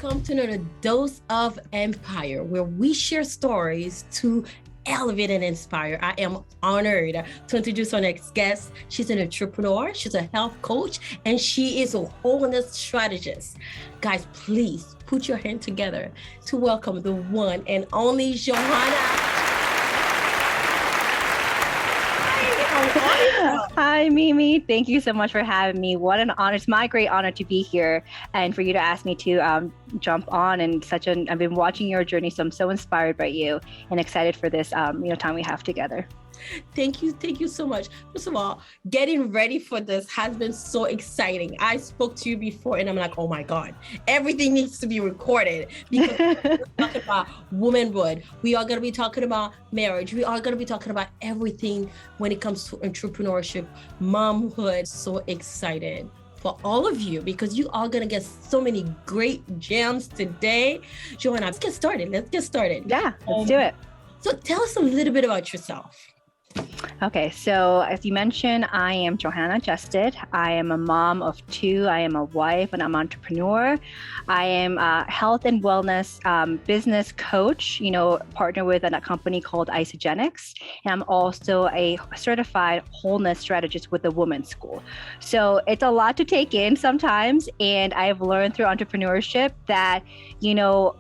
Welcome to another Dose of Empire, where we share stories to elevate and inspire. I am honored to introduce our next guest. She's an entrepreneur, she's a health coach, and she is a wholeness strategist. Guys, please put your hand together to welcome the one and only Johanna. Hi, Mimi. Thank you so much for having me. What an honor. It's my great honor to be here and for you to ask me to jump on. And I've been watching your journey, so I'm so inspired by you and excited for this time we have together. Thank you so much. First of all, getting ready for this has been so exciting. I spoke to you before and I'm like, oh my God, everything needs to be recorded because we're talking about womanhood. We are going to be talking about marriage. We are going to be talking about everything when it comes to entrepreneurship, momhood. So excited for all of you because you are going to get so many great gems today. Johanna, let's get started. Yeah, let's do it. So tell us a little bit about yourself. Okay, so as you mentioned, I am Johanna Justed. I am a mom of two. I am a wife and I'm an entrepreneur. I am a health and wellness business coach, partner with a company called 𝐖𝐀𝐍𝐊. And I'm also a certified wholeness strategist with the Women's School. So it's a lot to take in sometimes. And I've learned through entrepreneurship that,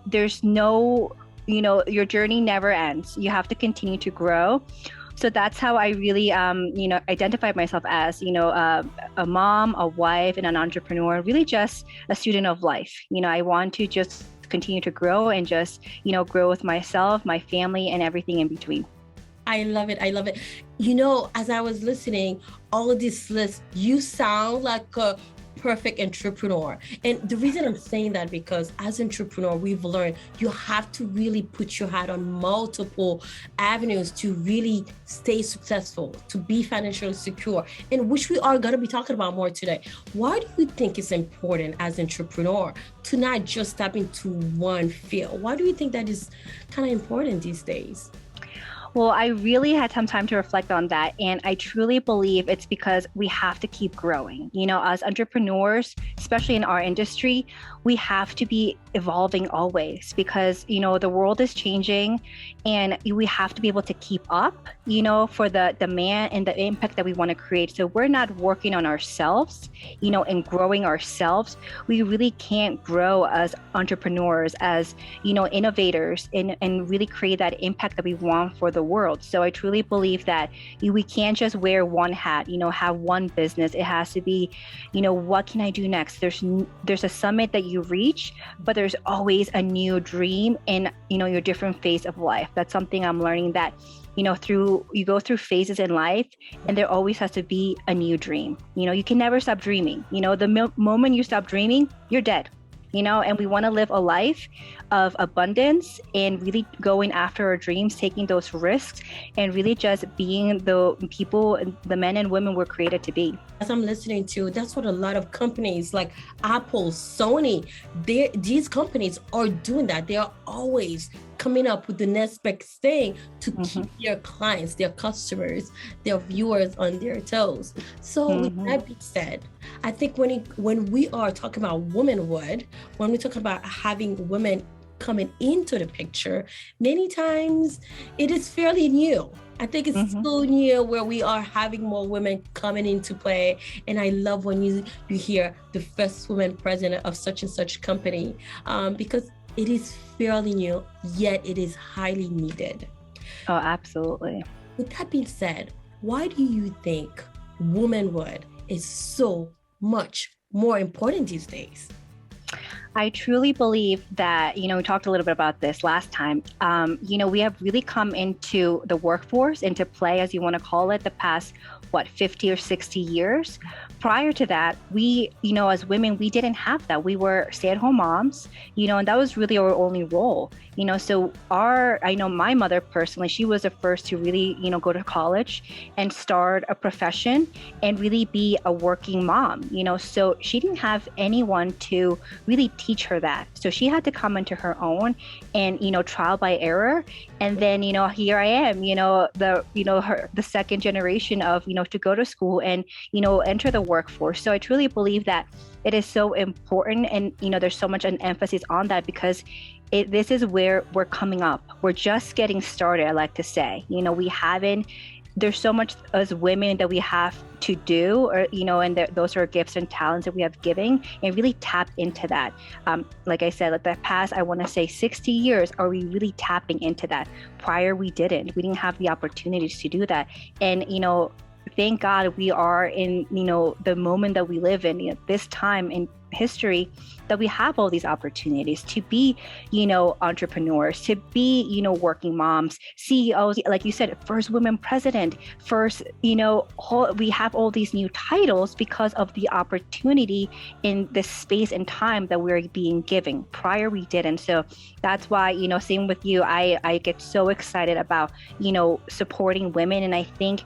there's no, your journey never ends. You have to continue to grow. So that's how I really, identified myself as, a mom, a wife, and an entrepreneur, really just a student of life. I want to just continue to grow and just, grow with myself, my family, and everything in between. I love it. As I was listening, all of this list, you sound like a perfect entrepreneur. And the reason I'm saying that because as an entrepreneur, we've learned you have to really put your hat on multiple avenues to really stay successful, to be financially secure, and which we are going to be talking about more today. Why do you think it's important as an entrepreneur to not just step into one field? Why do you think that is kind of important these days? Well, I really had some time to reflect on that. And I truly believe it's because we have to keep growing. As entrepreneurs, especially in our industry, we have to be evolving always because, the world is changing and we have to be able to keep up, for the demand and the impact that we want to create. So we're not working on ourselves, and growing ourselves. We really can't grow as entrepreneurs, as, innovators and really create that impact that we want for the world. So I truly believe that we can't just wear one hat, have one business. It has to be, what can I do next? There's a summit that you reach, but there's always a new dream in, your different phase of life. That's something I'm learning that, you go through phases in life and there always has to be a new dream. You can never stop dreaming. The moment you stop dreaming, you're dead. And we want to live a life of abundance and really going after our dreams, taking those risks and really just being the people, the men and women we're created to be. As I'm listening to, that's what a lot of companies like Apple, Sony, these companies are doing that. They are always coming up with the next best thing to keep their clients, their customers, their viewers on their toes. So with that being said, I think when we are talking about womanhood, when we talk about having women coming into the picture, many times it is fairly new. I think it's so new where we are having more women coming into play. And I love when you hear the first woman president of such and such company, because it is fairly new, yet it is highly needed. Oh, absolutely. With that being said, why do you think womanhood is so much more important these days? I truly believe that, we talked a little bit about this last time. We have really come into the workforce, into play, as you want to call it, the past, 50 or 60 years. Prior to that, we, as women, we didn't have that. We were stay-at-home moms, and that was really our only role. So I know my mother personally, she was the first to really, go to college and start a profession and really be a working mom, so she didn't have anyone to really teach her that. So she had to come into her own and, trial by error. And then, here I am, the second generation of, to go to school and, enter the workforce. So I truly believe that it is so important. And, there's so much an emphasis on that because this is where we're coming up. We're just getting started, I like to say. There's so much as women that we have to do, or, and those are gifts and talents that we have giving, and really tap into that. Like I said, like the past, I want to say 60 years, are we really tapping into that? Prior, we didn't have the opportunities to do that. And, thank God we are in, the moment that we live in, this time in history, that we have all these opportunities to be, entrepreneurs, to be, working moms, CEOs, like you said, first women president, first, we have all these new titles because of the opportunity in this space and time that we're being given. Prior, we didn't. So that's why, same with you, I get so excited about, supporting women. And I think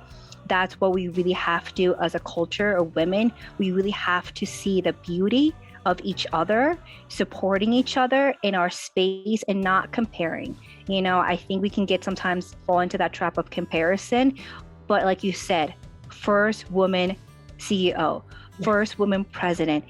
that's what we really have to, as a culture of women, we really have to see the beauty of each other, supporting each other in our space and not comparing. I think we can sometimes fall into that trap of comparison, but like you said, first woman CEO, first woman president,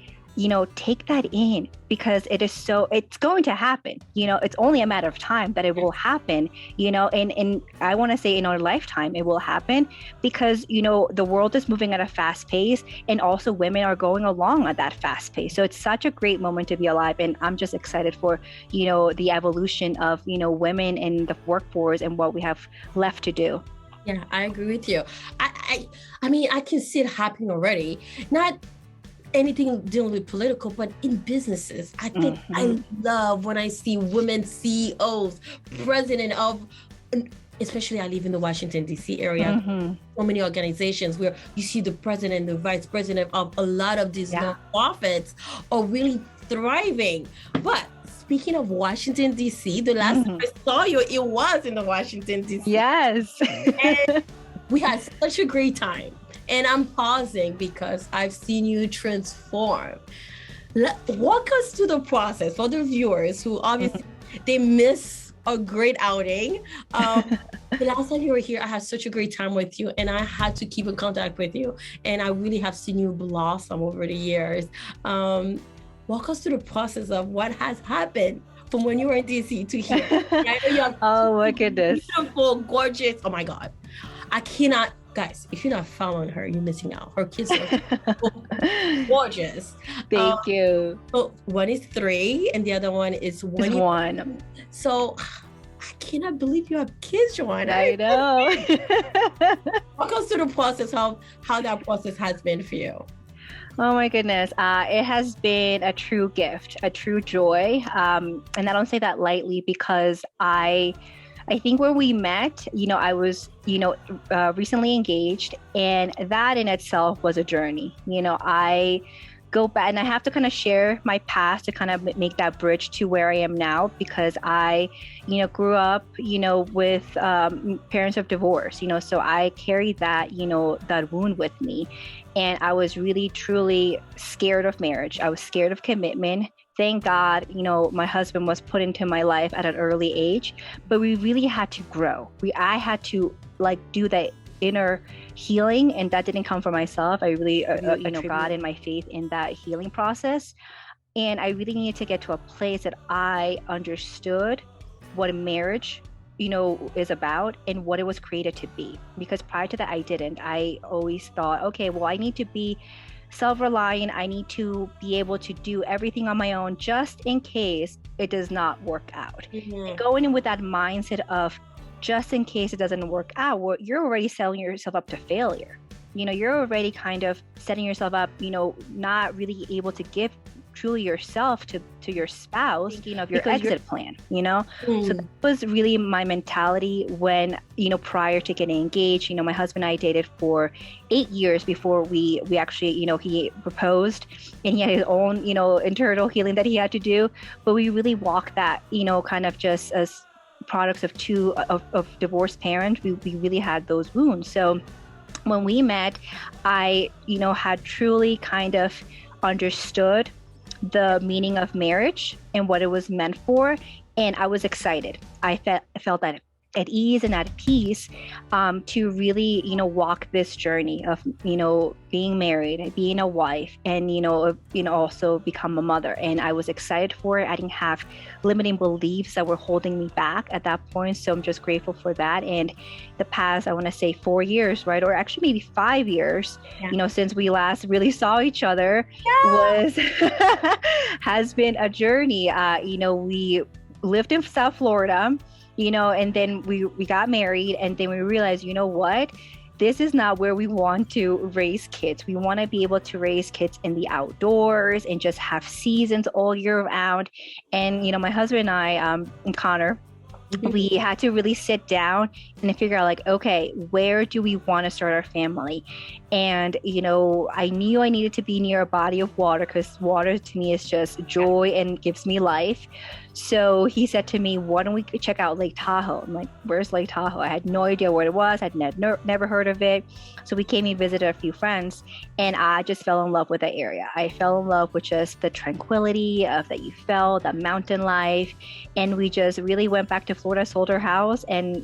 take that in, because it's going to happen. It's only a matter of time that it will happen, and I want to say in our lifetime, it will happen because, the world is moving at a fast pace, and also women are going along at that fast pace. So it's such a great moment to be alive. And I'm just excited for, the evolution of, women in the workforce and what we have left to do. Yeah, I agree with you. I mean, I can see it happening already. Not anything dealing with political, but in businesses. I think I love when I see women CEOs, president of, especially I live in the Washington, D.C. area, so many organizations where you see the president, the vice president of a lot of these nonprofits are really thriving. But speaking of Washington, D.C., the last time I saw you, it was in the Washington, D.C. Yes. And we had such a great time. And I'm pausing because I've seen you transform. Walk us through the process for the viewers who obviously they miss a great outing. The last time you were here, I had such a great time with you, and I had to keep in contact with you. And I really have seen you blossom over the years. Walk us through the process of what has happened from when you were in DC to here. I know you have oh my goodness, beautiful, gorgeous. Oh my God, I cannot. Guys, if you're not following her, you're missing out. Her kids are gorgeous. Thank you. So one is 3 and the other one is 1. 1. So I cannot believe you have kids, Johanna. I know. Walk us through the process, how that process has been for you. Oh my goodness. It has been a true gift, a true joy. And I don't say that lightly because I think when we met, I was, recently engaged, and that in itself was a journey. I go back and I have to kind of share my past to kind of make that bridge to where I am now, because I, grew up, with parents of divorce, so I carried that, that wound with me. And I was really, truly scared of marriage. I was scared of commitment. Thank God, my husband was put into my life at an early age, but we really had to grow. I had to do that inner healing, and that didn't come from myself. I really, God and my faith in that healing process. And I really needed to get to a place that I understood what a marriage, is about and what it was created to be. Because prior to that, I didn't. I always thought, okay, well, I need to be self-reliant. I need to be able to do everything on my own just in case it does not work out. And going in with that mindset of just in case it doesn't work out, well, you're already selling yourself up to failure. You're already kind of setting yourself up, not really able to give truly yourself to your spouse, your exit plan, So that was really my mentality when, prior to getting engaged. My husband and I dated for 8 years before we actually, he proposed, and he had his own, internal healing that he had to do. But we really walked that, kind of just as products of of divorced parents. We really had those wounds. So when we met, I, had truly kind of understood the meaning of marriage and what it was meant for. And I was excited. I felt that at ease and at peace, to really, walk this journey of, being married, being a wife, and, also become a mother. And I was excited for it. I didn't have limiting beliefs that were holding me back at that point. So I'm just grateful for that. And the past, I want to say 4 years, right? Or actually maybe 5 years, since we last really saw each other, has been a journey. We lived in South Florida, and then we got married, and then we realized, what? This is not where we want to raise kids. We want to be able to raise kids in the outdoors and just have seasons all year round. And, my husband and I, and Connor, we had to really sit down and figure out okay, where do we want to start our family? And, I knew I needed to be near a body of water, because water to me is just joy and gives me life. So he said to me, why don't we check out Lake Tahoe? I'm like, where's Lake Tahoe? I had no idea what it was. I'd never heard of it. So we came and visited a few friends, and I just fell in love with the area. I fell in love with just the tranquility of that you felt, the mountain life. And we just really went back to Florida, sold our house. And,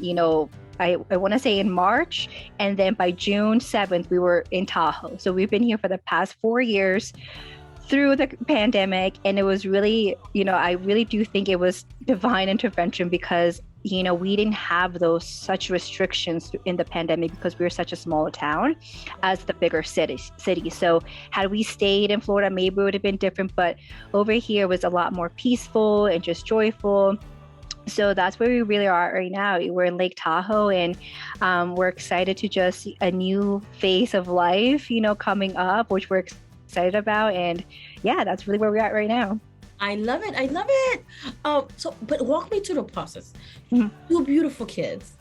I want to say in March, and then by June 7th, we were in Tahoe. So we've been here for the past 4 years through the pandemic. And it was really, I really do think it was divine intervention, because, we didn't have such restrictions in the pandemic, because we were such a small town as the bigger city. So had we stayed in Florida, maybe it would have been different, but over here was a lot more peaceful and just joyful. So that's where we really are right now. We're in Lake Tahoe, and we're excited to just see a new phase of life, coming up, which we're excited about. And yeah, that's really where we're at right now. I love it. But walk me through the process. 2 beautiful kids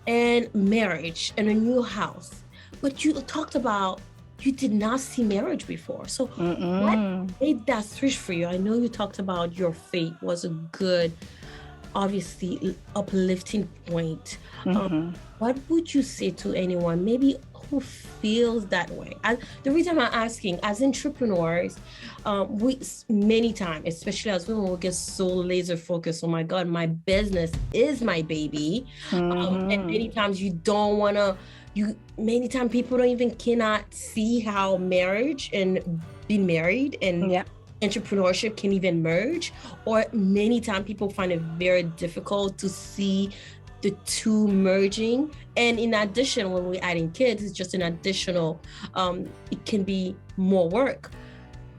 and marriage and a new house. But you talked about you did not see marriage before. So what made that switch for you? I know you talked about your faith was a good, obviously uplifting point. What would you say to anyone maybe who feels that way? The reason I'm asking, as entrepreneurs, we many times, especially as women, we get so laser focused. Oh my God, my business is my baby. And many times you don't want to, many times people don't even cannot see how marriage and being married and entrepreneurship can even merge, or many times people find it very difficult to see the two merging. And in addition, when we're adding kids, it's just an additional, it can be more work.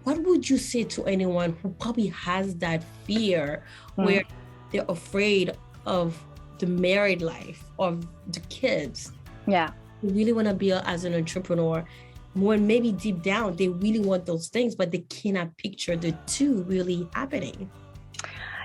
What would you say to anyone who probably has that fear where they're afraid of the married life or the kids? Yeah. Who really want to be as an entrepreneur, when maybe deep down they really want those things, but they cannot picture the two really happening.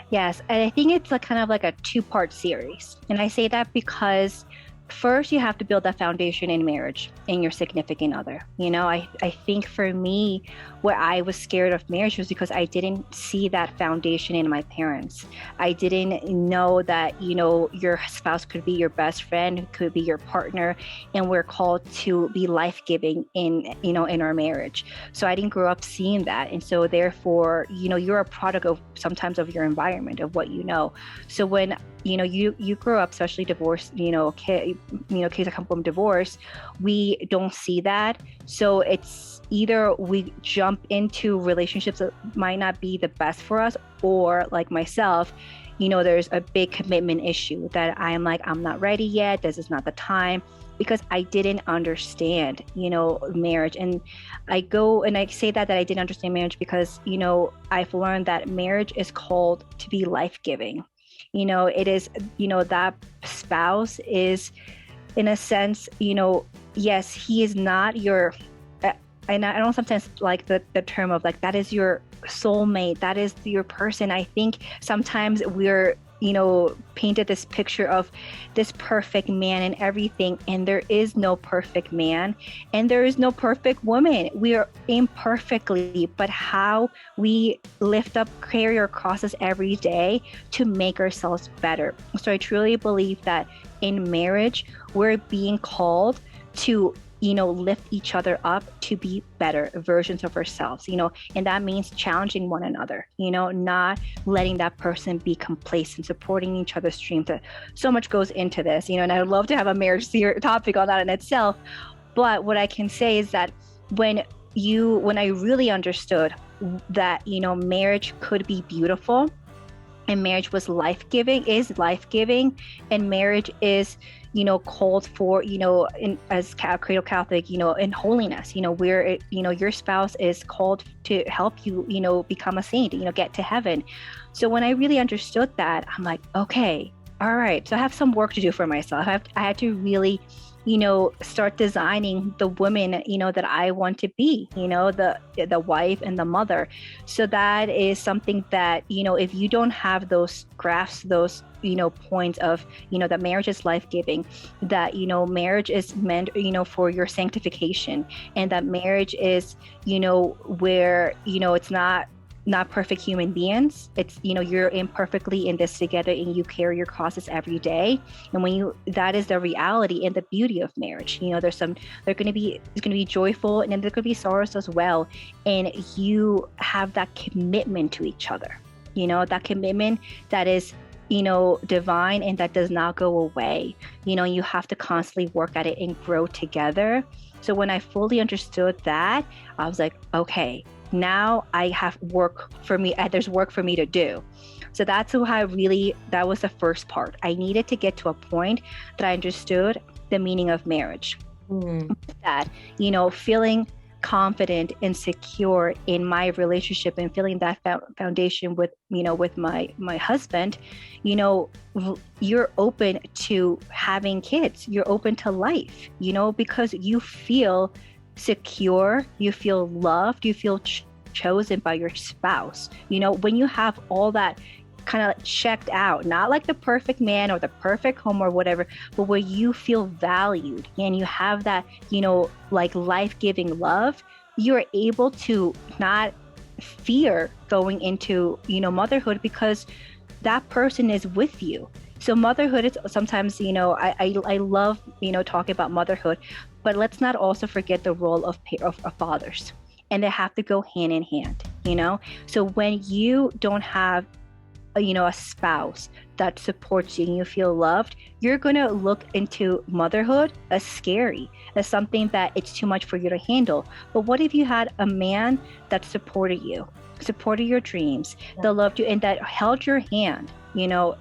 Yes, and I think it's kind of like a 2-part series. And I say that because first you have to build that foundation in marriage in your significant other. I think for me, where I was scared of marriage was because I didn't see that foundation in my parents. I didn't know that, your spouse could be your best friend, could be your partner, and we're called to be life-giving in our marriage. So I didn't grow up seeing that. And so therefore, you're a product of sometimes of your environment, of what you know. So when you grow up, especially divorced, kids that come from divorce, we don't see that. So it's either we jump into relationships that might not be the best for us, or like myself, there's a big commitment issue that I'm not ready yet. This is not the time, because I didn't understand, marriage. And I say that I didn't understand marriage because, I've learned that marriage is called to be life-giving. It is, that spouse is, in a sense, yes, he is not your, and I don't sometimes like the term of that is your soulmate, that is your person. I think sometimes we're, painted this picture of this perfect man and everything, and there is no perfect man and there is no perfect woman. We are imperfectly, but how we lift up, carry our crosses every day to make ourselves better. So I truly believe that in marriage, we're being called to lift each other up to be better versions of ourselves, and that means challenging one another, not letting that person be complacent, supporting each other's dreams. So much goes into this, and I would love to have a marriage topic on that in itself. But what I can say is that when I really understood that, marriage could be beautiful, and marriage was life-giving, and marriage is, called for, as cradle Catholic, in holiness, where your spouse is called to help you, become a saint, get to heaven. So when I really understood that, I'm like, okay, all right. So I have some work to do for myself. I had to really, start designing the woman, that I want to be, the wife and the mother. So that is something that, if you don't have those graphs, those, points of, that marriage is life-giving, that, marriage is meant, for your sanctification, and that marriage is, where, it's not perfect human beings. It's, you're imperfectly in this together, and you carry your crosses every day. And that is the reality and the beauty of marriage. It's going to be joyful, and then there's going to be sorrows as well. And you have that commitment to each other, that commitment that is, divine, and that does not go away. You have to constantly work at it and grow together. So when I fully understood that, I was like, okay, now I have work for me. There's work for me to do. So that's how that was the first part. I needed to get to a point that I understood the meaning of marriage. That, feeling confident and secure in my relationship, and feeling that foundation with, with my husband, you're open to having kids. You're open to life, because you feel secure, you feel loved, you feel chosen by your spouse. When you have all that kind of checked out, not like the perfect man or the perfect home or whatever, but where you feel valued and you have that, like life-giving love, you're able to not fear going into, motherhood, because that person is with you. So motherhood is sometimes, I love, talking about motherhood, but let's not also forget the role of fathers, and they have to go hand in hand, So when you don't have, a spouse that supports you and you feel loved, you're going to look into motherhood as scary, as something that it's too much for you to handle. But what if you had a man that supported you, supported your dreams, that loved you, and that held your hand,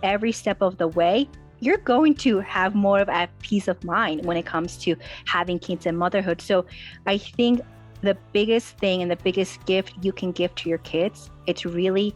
every step of the way? You're going to have more of a peace of mind when it comes to having kids and motherhood. So I think the biggest thing and the biggest gift you can give to your kids, it's really,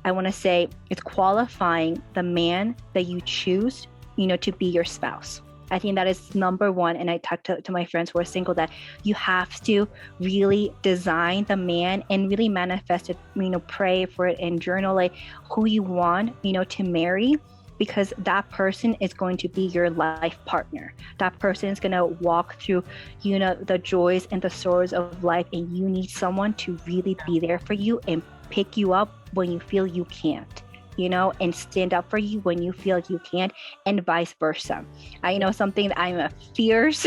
I want to say, it's qualifying the man that you choose, to be your spouse. I think that is number one. And I talk to my friends who are single, that you have to really design the man and really manifest it, pray for it and journal like who you want, to marry, because that person is going to be your life partner. That person is going to walk through, the joys and the sorrows of life, and you need someone to really be there for you and pick you up when you feel you can't, and stand up for you when you feel you can't, and vice versa. I know something that I'm a fierce,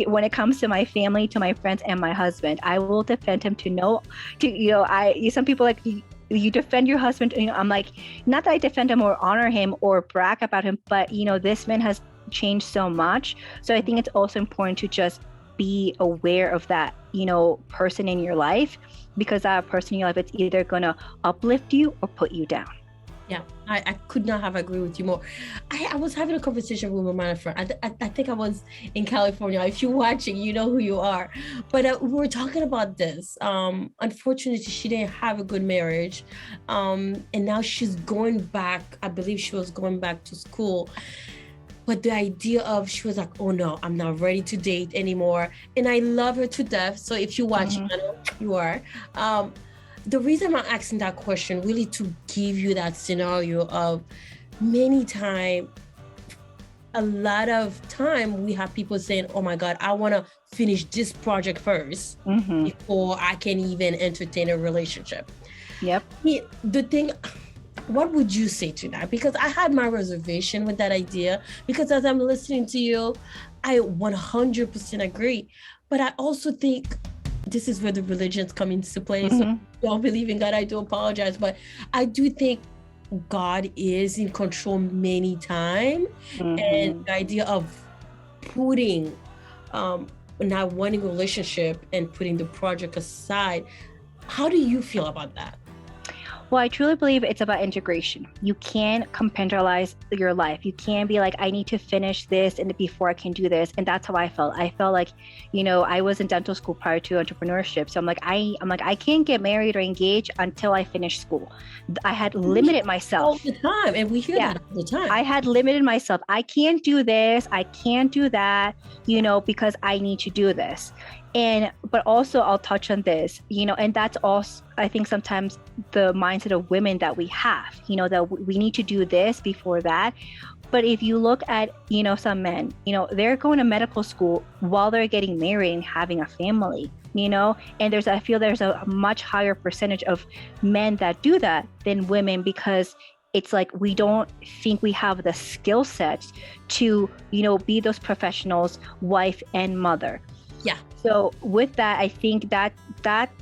when it comes to my family, to my friends and my husband, I will defend him some people like, you defend your husband, I'm like, not that I defend him or honor him or brag about him, but this man has changed so much. So I think it's also important to just be aware of that, person in your life, because that person in your life, it's either going to uplift you or put you down. Yeah, I could not have agreed with you more. I was having a conversation with my friend. I think I was in California. If you're watching, you know who you are. But we were talking about this. Unfortunately, she didn't have a good marriage. And now she's going back. I believe she was going back to school. But the idea of, she was like, oh no, I'm not ready to date anymore. And I love her to death. So if you watch, I know you are. The reason I'm asking that question, really to give you that scenario of many times, a lot of time we have people saying, oh my God, I want to finish this project first before I can even entertain a relationship. Yep. The thing, what would you say to that? Because I had my reservation with that idea, because as I'm listening to you, I 100% agree. But I also think this is where the religions come into play. So I don't believe in God. I do apologize. But I do think God is in control many times. And the idea of putting, not wanting a relationship and putting the project aside. How do you feel about that? Well, I truly believe it's about integration. You can't compartmentalize your life. You can't be like, I need to finish this and before I can do this. And that's how I felt. I felt like, I was in dental school prior to entrepreneurship. So I'm like, I can't get married or engaged until I finish school. I had limited myself all the time. And we hear that all the time. I had limited myself. I can't do this. I can't do that, because I need to do this. But also I'll touch on this, and that's also, I think sometimes the mindset of women that we have, that we need to do this before that. But if you look at, some men, they're going to medical school while they're getting married and having a family, and I feel there's a much higher percentage of men that do that than women, because it's like we don't think we have the skill sets to, be those professionals, wife and mother. Yeah. So with that, I think that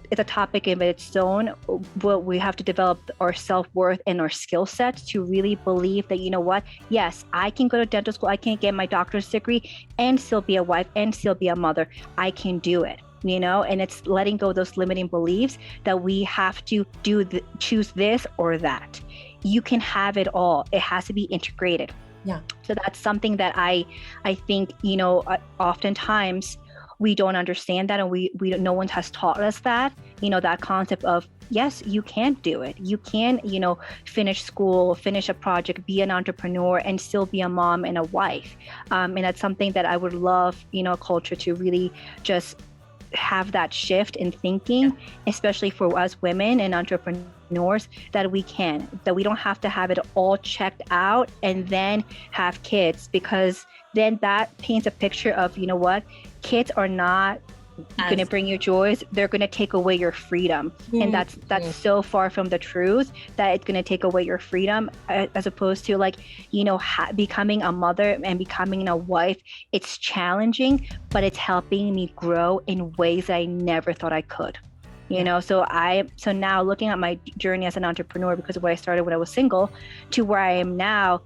is a topic in its own, but we have to develop our self-worth and our skill sets to really believe that, yes, I can go to dental school, I can get my doctor's degree and still be a wife and still be a mother. I can do it, and it's letting go of those limiting beliefs that we have to choose this or that. You can have it all. It has to be integrated. Yeah. So that's something that I think, oftentimes we don't understand that, and we no one has taught us that, that concept of, yes, you can do it. You can, finish school, finish a project, be an entrepreneur, and still be a mom and a wife. And that's something that I would love, culture to really just have that shift in thinking, especially for us women and entrepreneurs, that we don't have to have it all checked out and then have kids, because then that paints a picture of, kids are not going to bring you joys. They're going to take away your freedom. And that's so far from the truth, that it's going to take away your freedom, as opposed to becoming a mother and becoming a wife. It's challenging, but it's helping me grow in ways that I never thought I could. So now looking at my journey as an entrepreneur, because of what I started when I was single to where I am now,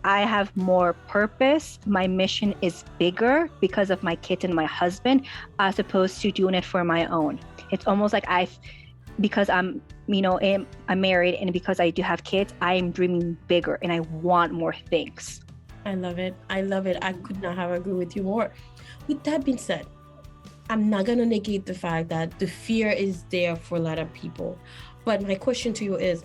I have more purpose. My mission is bigger because of my kids and my husband, as opposed to doing it for my own. It's almost like because I'm married, and because I do have kids, I am dreaming bigger and I want more things. I love it. I could not have agreed with you more. With that being said, I'm not going to negate the fact that the fear is there for a lot of people. But my question to you is,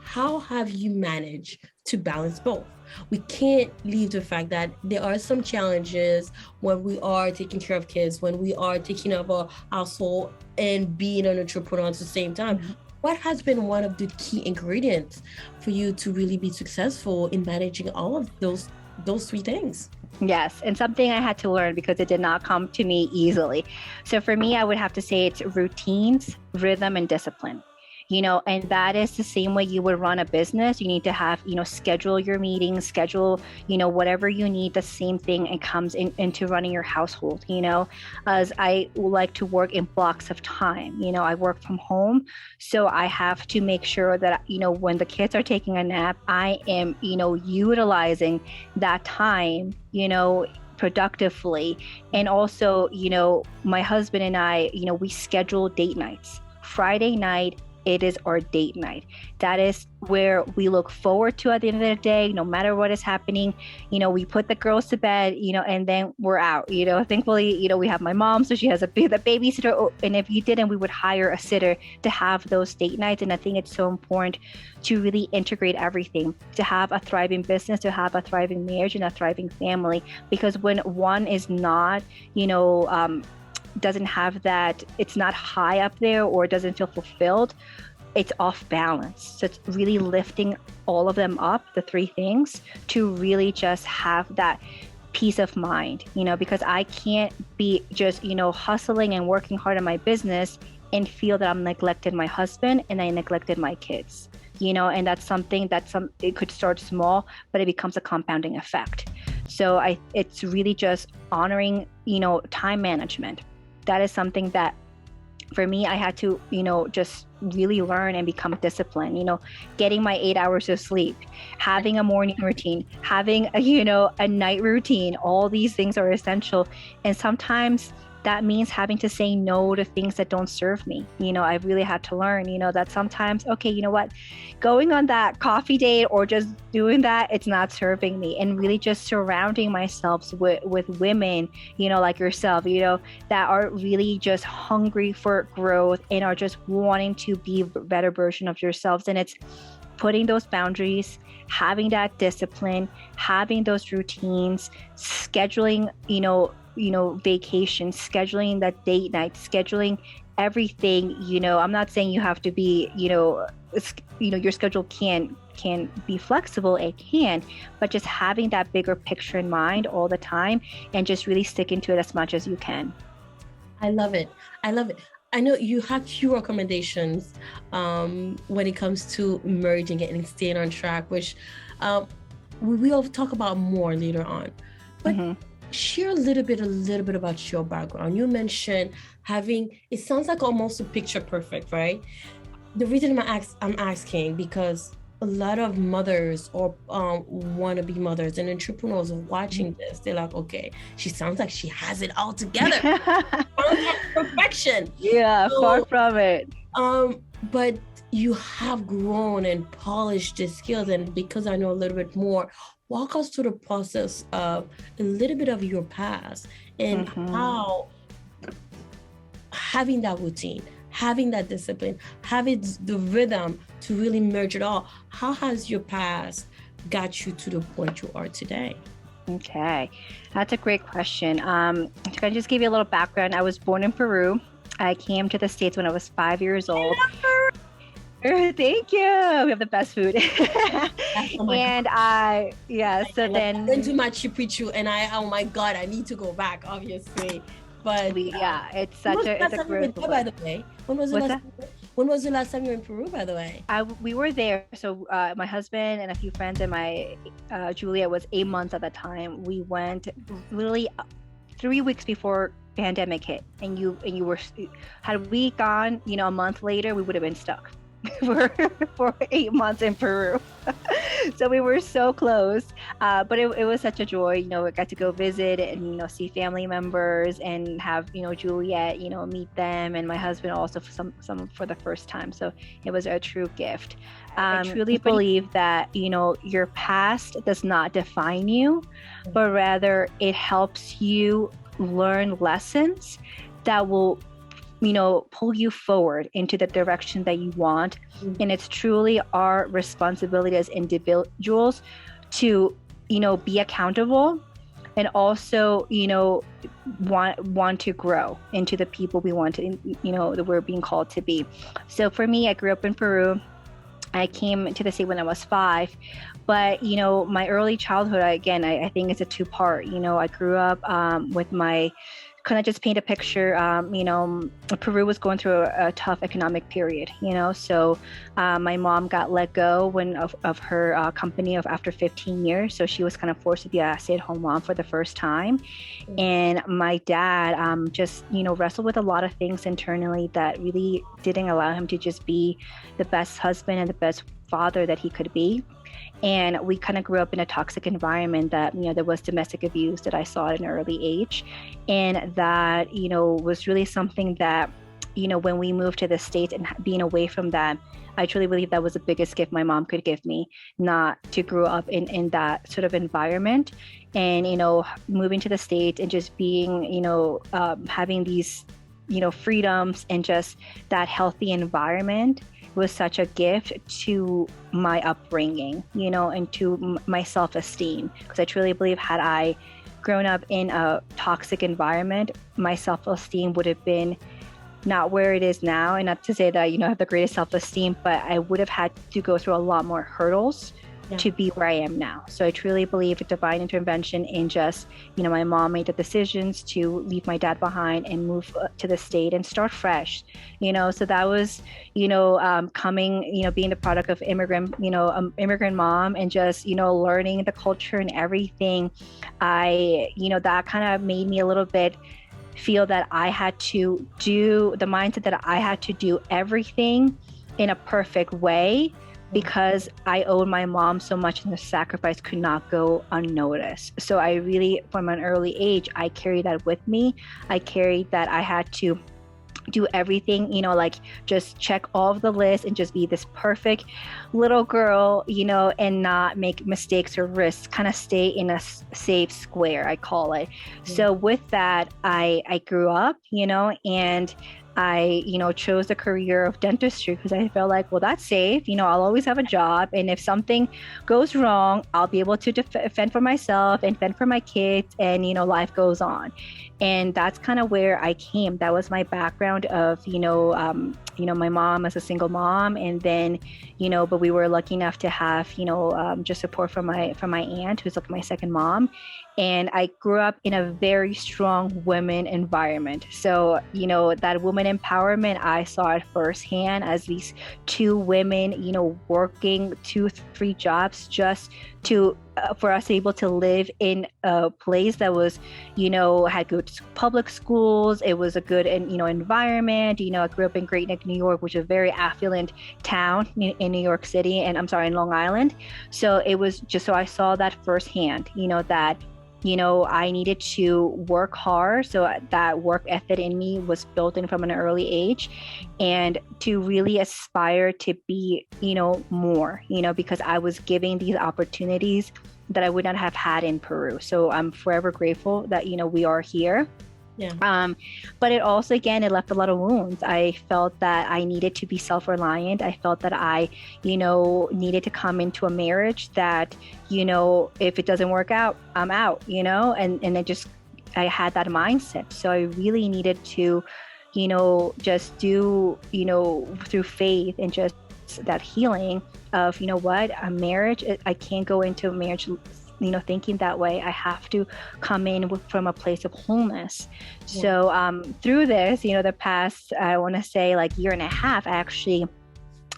how have you managed to balance both? We can't leave the fact that there are some challenges when we are taking care of kids, when we are taking care of our household and being an entrepreneur at the same time. What has been one of the key ingredients for you to really be successful in managing all of those three things? Yes, and something I had to learn, because it did not come to me easily. So for me, I would have to say it's routines, rhythm, and discipline. And that is the same way you would run a business. You need to have, schedule your meetings, schedule, whatever you need. The same thing, it comes into running your household, as I like to work in blocks of time. I work from home, so I have to make sure that, when the kids are taking a nap, I am, utilizing that time, productively. And also, my husband and I, we schedule date nights. Friday night, it is our date night. That is where we look forward to at the end of the day, no matter what is happening. We put the girls to bed, and then we're out. Thankfully, we have my mom, so she has the babysitter. And if you didn't, we would hire a sitter to have those date nights. And I think it's so important to really integrate everything, to have a thriving business, to have a thriving marriage and a thriving family. Because when one is not, doesn't have that, it's not high up there or doesn't feel fulfilled, it's off balance. So it's really lifting all of them up, the three things, to really just have that peace of mind, because I can't be just, hustling and working hard on my business and feel that I'm neglected my husband and I neglected my kids. and that's something it could start small, but it becomes a compounding effect. So it's really just honoring, time management. That is something that for me, I had to, just really learn and become disciplined, getting my 8 hours of sleep, having a morning routine, having a night routine. All these things are essential. And sometimes that means having to say no to things that don't serve me. I really had to learn, that sometimes, okay, you know what, going on that coffee date or just doing that, it's not serving me. And really just surrounding myself with women, like yourself, that are really just hungry for growth and are just wanting to be a better version of yourselves. And it's putting those boundaries, having that discipline, having those routines, scheduling, vacation, scheduling that date night, scheduling everything. I'm not saying you have to be, your schedule can be flexible. It can, but just having that bigger picture in mind all the time and just really sticking to it as much as you can. I love it. I know you have few recommendations when it comes to merging it and staying on track, which we will talk about more later on. But share a little bit about your background. You mentioned it sounds like almost a picture perfect, right? The reason I'm asking because a lot of mothers or wannabe mothers and entrepreneurs are watching this. They're like, okay, she sounds like she has it all together. Perfection. Yeah, so, far from it. But you have grown and polished the skills, and because I know a little bit more, walk us through the process of a little bit of your past and how having that routine, having that discipline, having the rhythm to really merge it all. How has your past got you to the point you are today? Okay, that's a great question. Can I just give you a little background? I was born in Peru. I came to the States when I was 5 years old. Thank you. We have the best food. And so then I went to Machu Picchu and oh my God, I need to go back, obviously. But it's a great place. By the way, when was the last time you were in Peru, by the way? We were there. So my husband and a few friends and my Julia was 8 months at the time. We went literally 3 weeks before pandemic hit, and you were, had we gone, a month later, we would have been stuck for 8 months in Peru. So we were so close, but it was such a joy. I got to go visit and see family members and have Juliet meet them, and my husband also for some for the first time. So it was a true gift. I truly believe that your past does not define you, but rather it helps you learn lessons that will pull you forward into the direction that you want. And it's truly our responsibility as individuals to, be accountable and also, want to grow into the people we want to, that we're being called to be. So for me, I grew up in Peru. I came to the state when I was 5, but my early childhood, again, I think it's a two-part. I grew up with my. Can I just paint a picture? Peru was going through a tough economic period, so my mom got let go of her company after 15 years. So she was kind of forced to be a stay-at-home mom for the first time. And my dad just, wrestled with a lot of things internally that really didn't allow him to just be the best husband and the best father that he could be. And we kind of grew up in a toxic environment that, there was domestic abuse that I saw at an early age. And that, was really something that, when we moved to the States and being away from that, I truly believe that was the biggest gift my mom could give me, not to grow up in that sort of environment. And, moving to the States and just being, having these, freedoms and just that healthy environment was such a gift to my upbringing, and to my self-esteem. Because I truly believe had I grown up in a toxic environment, my self-esteem would have been not where it is now. And not to say that, I have the greatest self-esteem, but I would have had to go through a lot more hurdles Yeah. to be where I am now. So I truly believe in divine intervention in just, my mom made the decisions to leave my dad behind and move to the state and start fresh, so that was, coming, being the product of immigrant mom and just, learning the culture and everything. That kind of made me a little bit feel that I had to do the mindset that I had to do everything in a perfect way, because I owed my mom so much and the sacrifice could not go unnoticed. So I really, from an early age, I carried that with me. I carried that I had to do everything, just check all of the lists and just be this perfect little girl, and not make mistakes or risks, kind of stay in a safe square, I call it. So with that, I grew up, and I, chose the career of dentistry because I felt like, well, that's safe. I'll always have a job. And if something goes wrong, I'll be able to fend for myself and fend for my kids, and, life goes on. And that's kind of where I came. That was my background of, my mom as a single mom. And then, but we were lucky enough to have, just support from my aunt, who's like my second mom. And I grew up in a very strong women environment. So, that woman empowerment, I saw it firsthand as these two women, working 2-3 jobs just to, for us able to live in a place that was, had good public schools. It was a good, environment. I grew up in Great Neck, New York, which is a very affluent town in New York City, and in Long Island. So it was just, so I saw that firsthand, that I needed to work hard. So that work ethic in me was built in from an early age, and to really aspire to be, more, because I was giving these opportunities that I would not have had in Peru. So I'm forever grateful that, we are here. Yeah. But it also, again, it left a lot of wounds. I felt that I needed to be self-reliant. I felt that I, needed to come into a marriage that, if it doesn't work out, I'm out, and I had that mindset. So I really needed to, just do, through faith and just that healing of, a marriage, I can't go into a marriage thinking that way. I have to come in from a place of wholeness. Yeah. So through this, the past, I want to say like year and a half, I actually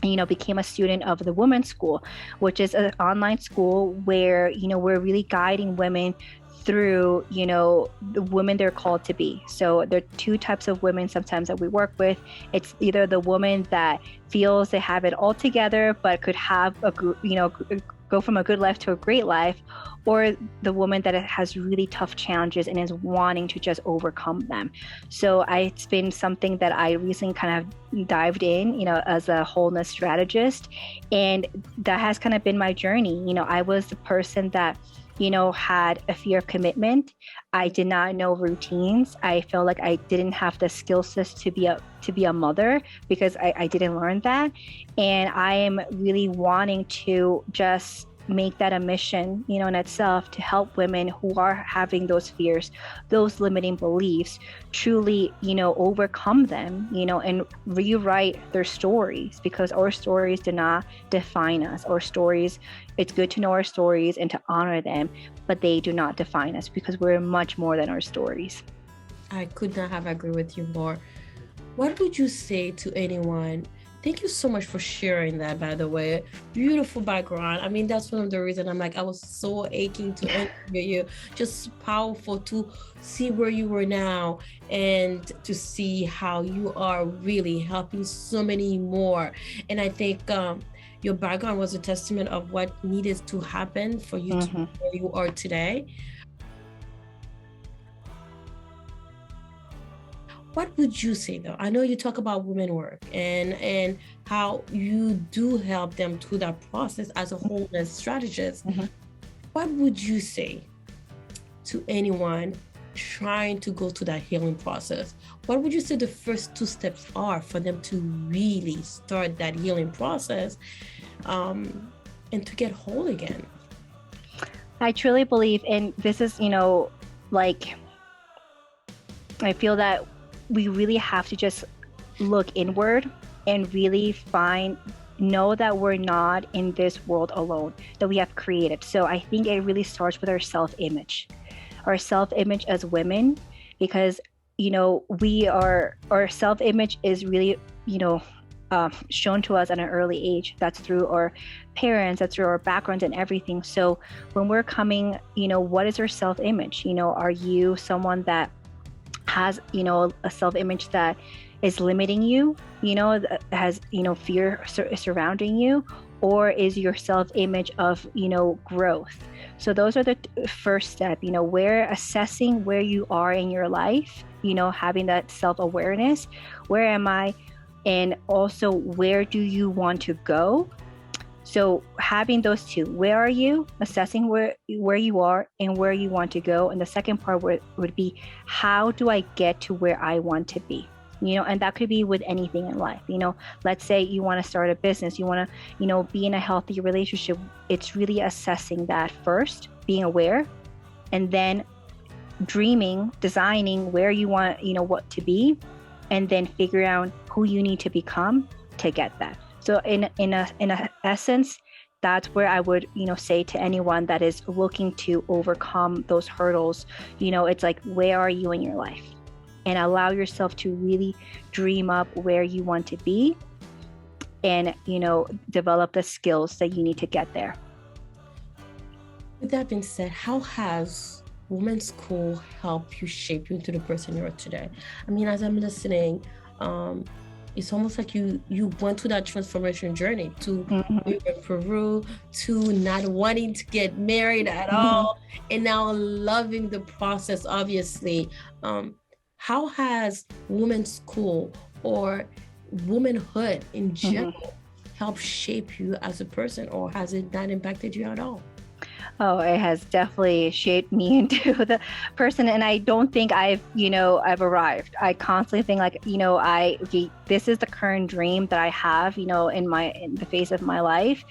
became a student of the Women's School, which is an online school where, we're really guiding women through, the women they're called to be. So there are 2 types of women sometimes that we work with. It's either the woman that feels they have it all together, but could have go from a good life to a great life, or the woman that has really tough challenges and is wanting to just overcome them. So it's been something that I recently kind of dived in, as a wholeness strategist. And that has kind of been my journey. I was the person that, had a fear of commitment. I did not know routines. I felt like I didn't have the skill sets to be a mother because I didn't learn that. And I am really wanting to just make that a mission, in itself, to help women who are having those fears, those limiting beliefs, truly, overcome them, and rewrite their stories, because our stories do not define us. Our stories, it's good to know our stories and to honor them, but they do not define us because we're much more than our stories. I could not have agreed with you more. What would you say to anyone? Thank you so much for sharing that, by the way. Beautiful background. I mean, that's one of the reasons I'm like, I was so aching to interview you. Just powerful to see where you were now and to see how you are really helping so many more. And I think your background was a testament of what needed to happen for you to be where you are today. What would you say though? I know you talk about women work and how you do help them through that process as a wholeness strategist. What would you say to anyone trying to go through that healing process? What would you say the first 2 steps are for them to really start that healing process and to get whole again? I truly believe, and this is, like, I feel that we really have to just look inward and really find know that we're not in this world alone, that we have created. So I think it really starts with our self-image as women, because, our self-image is really, shown to us at an early age. That's through our parents, that's through our backgrounds and everything. So when we're coming, what is our self-image? Are you someone that has, a self-image that is limiting you, that has, fear surrounding you? Or is your self-image of, growth? So those are the first step, where assessing where you are in your life, having that self-awareness. Where am I? And also, where do you want to go? So having those two, where are you, assessing where you are and where you want to go. And the second part would be, how do I get to where I want to be? And that could be with anything in life. Let's say you want to start a business, you want to, be in a healthy relationship. It's really assessing that first, being aware, and then dreaming, designing where you want, what to be, and then figure out who you need to become to get that. So in a essence, that's where I would, say to anyone that is looking to overcome those hurdles, it's like, where are you in your life? And allow yourself to really dream up where you want to be and, develop the skills that you need to get there. With that being said, how has Women's School helped you shape you into the person you are today? I mean, as I'm listening, it's almost like you went through that transformation journey to live in Peru, to not wanting to get married at all, and now loving the process, obviously. How has Women's School or womanhood in general helped shape you as a person, or has it not impacted you at all? Oh, it has definitely shaped me into the person. And I don't think I've arrived. I constantly think like, this is the current dream that I have, in the face of my life.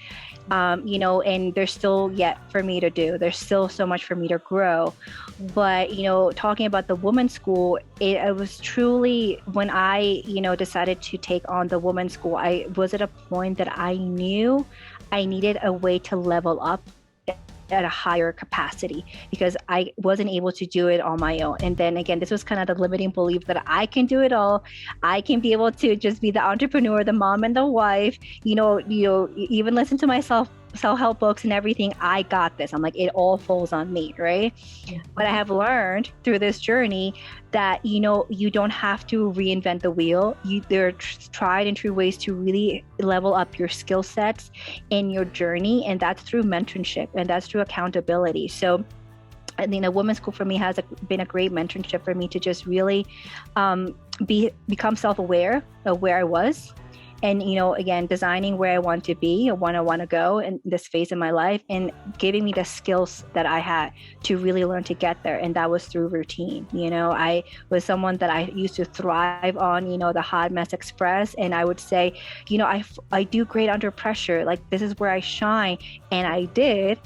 And there's still yet for me to do. There's still so much for me to grow. But, talking about the Women's School, it was truly when I, decided to take on the Women's School, I was at a point that I knew I needed a way to level up at a higher capacity, because I wasn't able to do it on my own. And then again, this was kind of the limiting belief that I can do it all. I can be able to just be the entrepreneur, the mom and the wife, even listen to myself, self-help books and everything. I got this. I'm like, it all falls on me, right? Yeah. But I have learned through this journey that, you don't have to reinvent the wheel. There are tried and true ways to really level up your skill sets in your journey. And that's through mentorship and that's through accountability. So I think the Women's School for me has been a great mentorship for me to just really become self-aware of where I was. And, again, designing where I want to be or when I want to go in this phase of my life, and giving me the skills that I had to really learn to get there. And that was through routine. I was someone that I used to thrive on, the hot mess express. And I would say, I do great under pressure. Like, this is where I shine. And I did.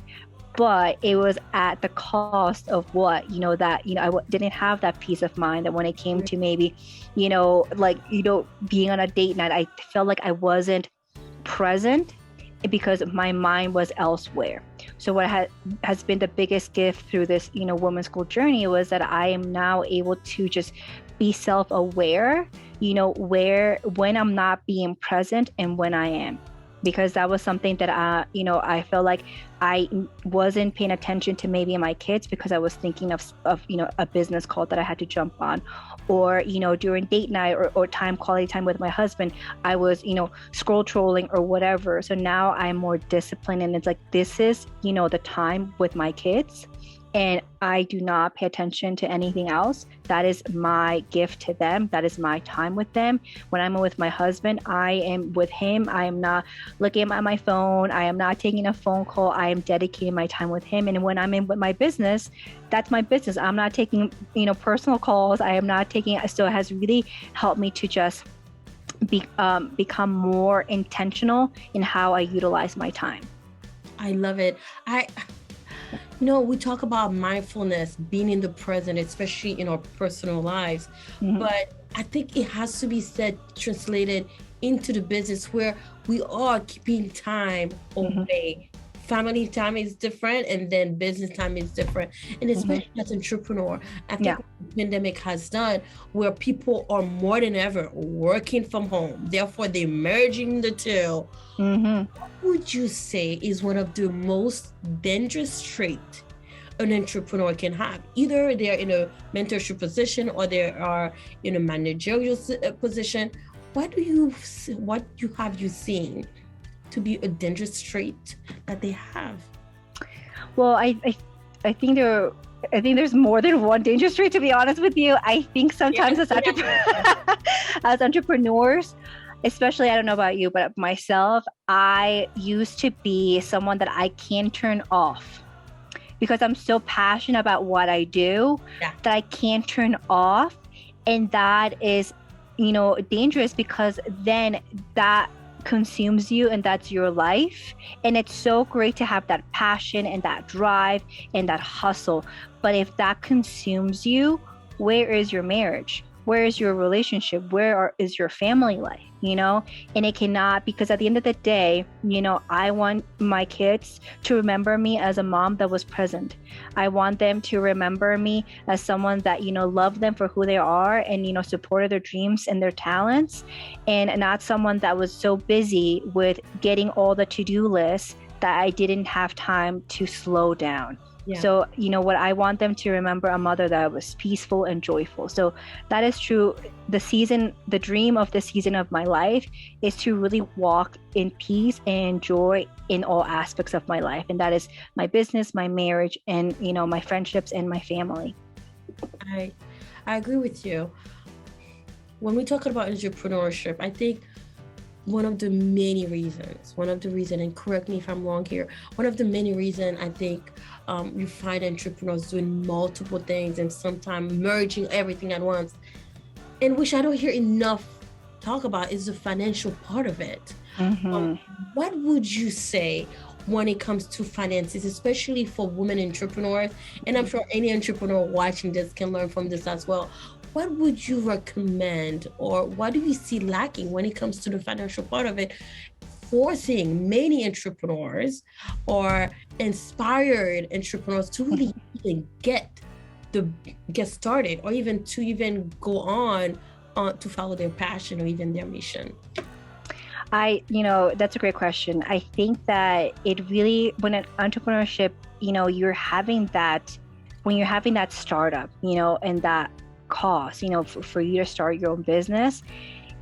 But it was at the cost of what, I didn't have that peace of mind that when it came to maybe, being on a date night, I felt like I wasn't present because my mind was elsewhere. So what has been the biggest gift through this, Women's School journey was that I am now able to just be self-aware, when I'm not being present and when I am. Because that was something that, I felt like I wasn't paying attention to maybe my kids because I was thinking of a business call that I had to jump on, or, during date night or quality time with my husband, I was, scroll trolling or whatever. So now I'm more disciplined, and it's like, this is, the time with my kids. And I do not pay attention to anything else. That is my gift to them. That is my time with them. When I'm with my husband, I am with him. I am not looking at my phone. I am not taking a phone call. I am dedicating my time with him. And when I'm in with my business, that's my business. I'm not taking, personal calls. I am not taking, so it has really helped me to just become more intentional in how I utilize my time. I love it. We talk about mindfulness, being in the present, especially in our personal lives, but I think it has to be translated into the business where we are keeping time away. Family time is different, and then business time is different. And especially as an entrepreneur, I think what the pandemic has done, where people are more than ever working from home, therefore they're merging the two. What would you say is one of the most dangerous traits an entrepreneur can have? Either they're in a mentorship position or they are in a managerial position. What have you seen to be a dangerous trait that they have? Well, I think there's more than one dangerous trait, to be honest with you. I think sometimes as entrepreneurs, especially, I don't know about you, but myself, I used to be someone that I can turn off because I'm so passionate about what I do that I can't turn off. And that is, dangerous, because then that consumes you and that's your life. And it's so great to have that passion and that drive and that hustle. But if that consumes you, where is your marriage? Where is your relationship? Is your family life? And it cannot, because at the end of the day, I want my kids to remember me as a mom that was present. I want them to remember me as someone that, loved them for who they are and, supported their dreams and their talents, and not someone that was so busy with getting all the to-do lists that I didn't have time to slow down. Yeah. So, what I want them to remember, a mother that was peaceful and joyful. So that is true. The dream of the season of my life is to really walk in peace and joy in all aspects of my life. And that is my business, my marriage, and, my friendships and my family. I agree with you. When we talk about entrepreneurship, I think one of the many reasons, and correct me if I'm wrong here, one of the many reasons I think you find entrepreneurs doing multiple things and sometimes merging everything at once, and which I don't hear enough talk about, is the financial part of it. What would you say when it comes to finances, especially for women entrepreneurs? And I'm sure any entrepreneur watching this can learn from this as well. What would you recommend, or what do you see lacking when it comes to the financial part of it, forcing many entrepreneurs or inspired entrepreneurs to really even get started, or even to even go on to follow their passion or even their mission? That's a great question. I think that it really, when an entrepreneurship, when you're having that startup, and that cost, for you to start your own business,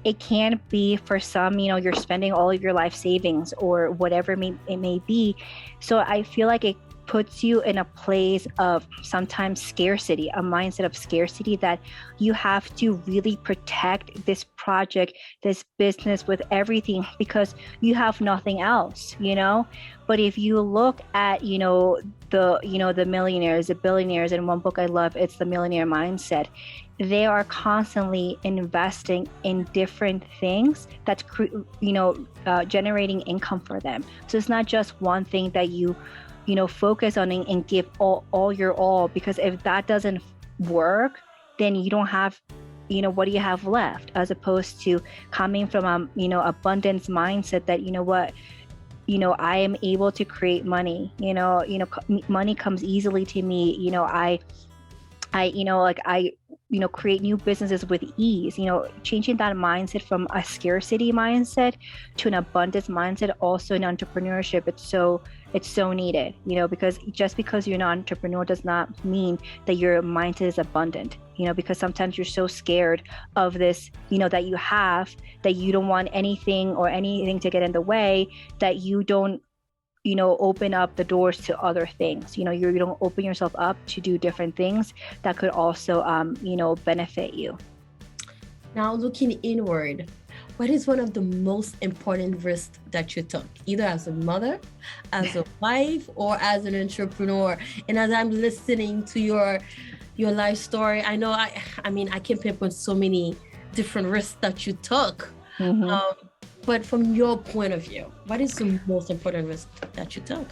it can be, for some, you're spending all of your life savings or whatever it may be. So I feel like it puts you in a place of sometimes scarcity, a mindset of scarcity, that you have to really protect this project, this business with everything, because you have nothing else, But if you look at, the millionaires, the billionaires, and one book I love, it's The Millionaire Mindset. They are constantly investing in different things that's, generating income for them. So it's not just one thing that you focus on and give all your all, because if that doesn't work, then you don't have, what do you have left? As opposed to coming from abundance mindset that, I am able to create money, money comes easily to me. I create new businesses with ease, changing that mindset from a scarcity mindset to an abundance mindset. Also in entrepreneurship, it's so needed, because just because you're an entrepreneur does not mean that your mindset is abundant, because sometimes you're so scared of this, that you have, that you don't want anything to get in the way, that you don't, open up the doors to other things. You don't open yourself up to do different things that could also, benefit you. Now, looking inward, what is one of the most important risks that you took, either as a mother, as a wife, or as an entrepreneur? And as I'm listening to your life story, I know I can pinpoint so many different risks that you took. But from your point of view, what is the most important risk that you took?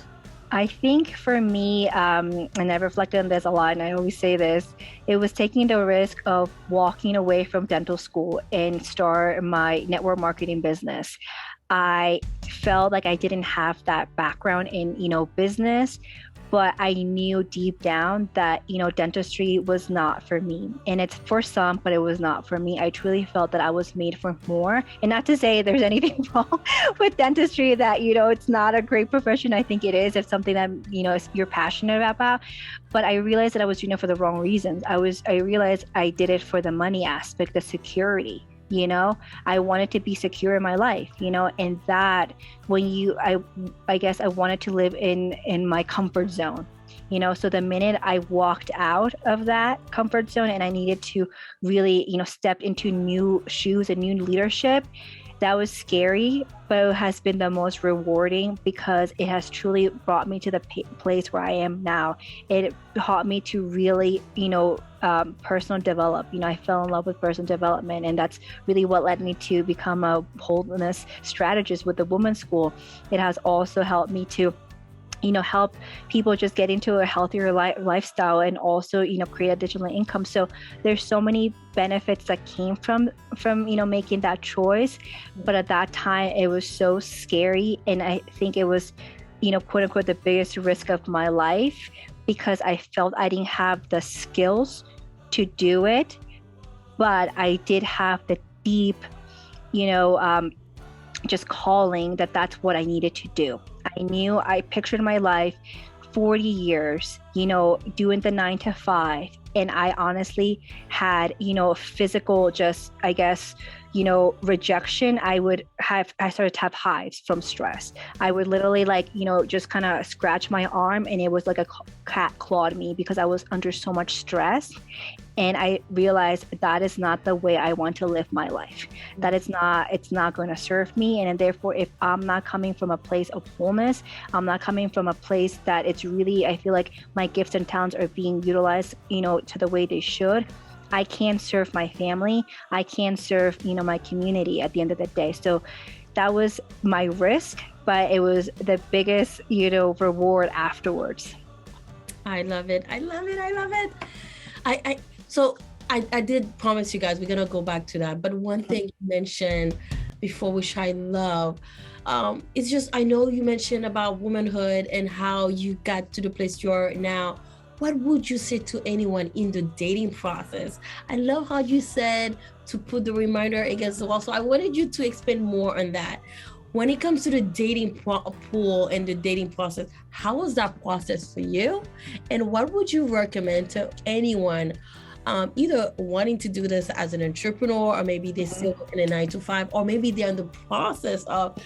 I think for me, and I've reflected on this a lot, and I always say this, it was taking the risk of walking away from dental school and start my network marketing business. I felt like I didn't have that background in, business, but I knew deep down that, dentistry was not for me. And it's for some, but it was not for me. I truly felt that I was made for more. And not to say there's anything wrong with dentistry, that, it's not a great profession. I think it is. It's something that, you're passionate about. But I realized that I was doing it for the wrong reasons. I realized I did it for the money aspect, the security. I wanted to be secure in my life, and that I guess I wanted to live in my comfort zone, so the minute I walked out of that comfort zone and I needed to really, step into new shoes and new leadership, that was scary, but it has been the most rewarding because it has truly brought me to the place where I am now. It taught me to really, personal develop. I fell in love with personal development, and that's really what led me to become a wholeness strategist with the Women's School. It has also helped me to help people just get into a healthier lifestyle, and also, create additional income. So there's so many benefits that came from making that choice. But at that time, it was so scary. And I think it was, quote unquote, the biggest risk of my life, because I felt I didn't have the skills to do it. But I did have the deep, just calling that's what I needed to do. I pictured my life 40 years, doing the 9 to 5. And I honestly had, physical, just, I guess, rejection. I started to have hives from stress. I would literally just kind of scratch my arm, and it was like a cat clawed me because I was under so much stress. And I realized that is not the way I want to live my life. It's not going to serve me. And therefore, if I'm not coming from a place of wholeness, I'm not coming from a place that it's really, I feel like my gifts and talents are being utilized, to the way they should, I can serve my family. I can serve, my community at the end of the day. So that was my risk, but it was the biggest, reward afterwards. I love it. I love it. I love it. So I did promise you guys we're gonna go back to that. But one thing you mentioned before, which I love, it's just, I know you mentioned about womanhood and how you got to the place you're now. What would you say to anyone in the dating process? I love how you said to put the reminder against the wall. So I wanted you to expand more on that. When it comes to the dating pool and the dating process, how was that process for you? And what would you recommend to anyone, either wanting to do this as an entrepreneur, or maybe they're still in a 9 to 5, or maybe they're in the process of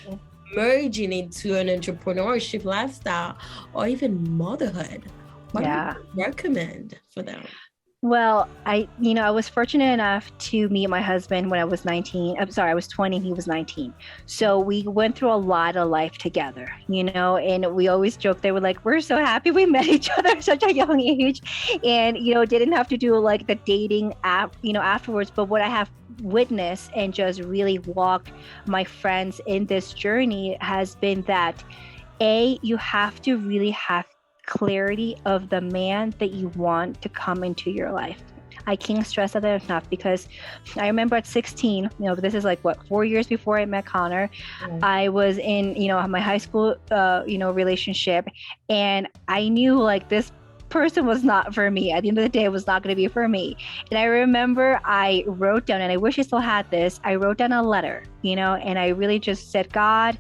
merging into an entrepreneurship lifestyle, or even motherhood? What would you recommend for them? Well, I was fortunate enough to meet my husband when I was 19. I'm sorry, I was 20 and he was 19. So we went through a lot of life together, and we always joke, they were like, we're so happy we met each other at such a young age, and, didn't have to do like the dating app, afterwards. But what I have witnessed and just really walked my friends in this journey has been that, you have to really have clarity of the man that you want to come into your life. I can't stress that enough, because I remember at 16, this is 4 years before I met Connor. I was in, my high school, relationship, and I knew this person was not for me. At the end of the day, it was not going to be for me. And I remember I wrote down, and I wish I still had this, I wrote down a letter, and I really just said, God,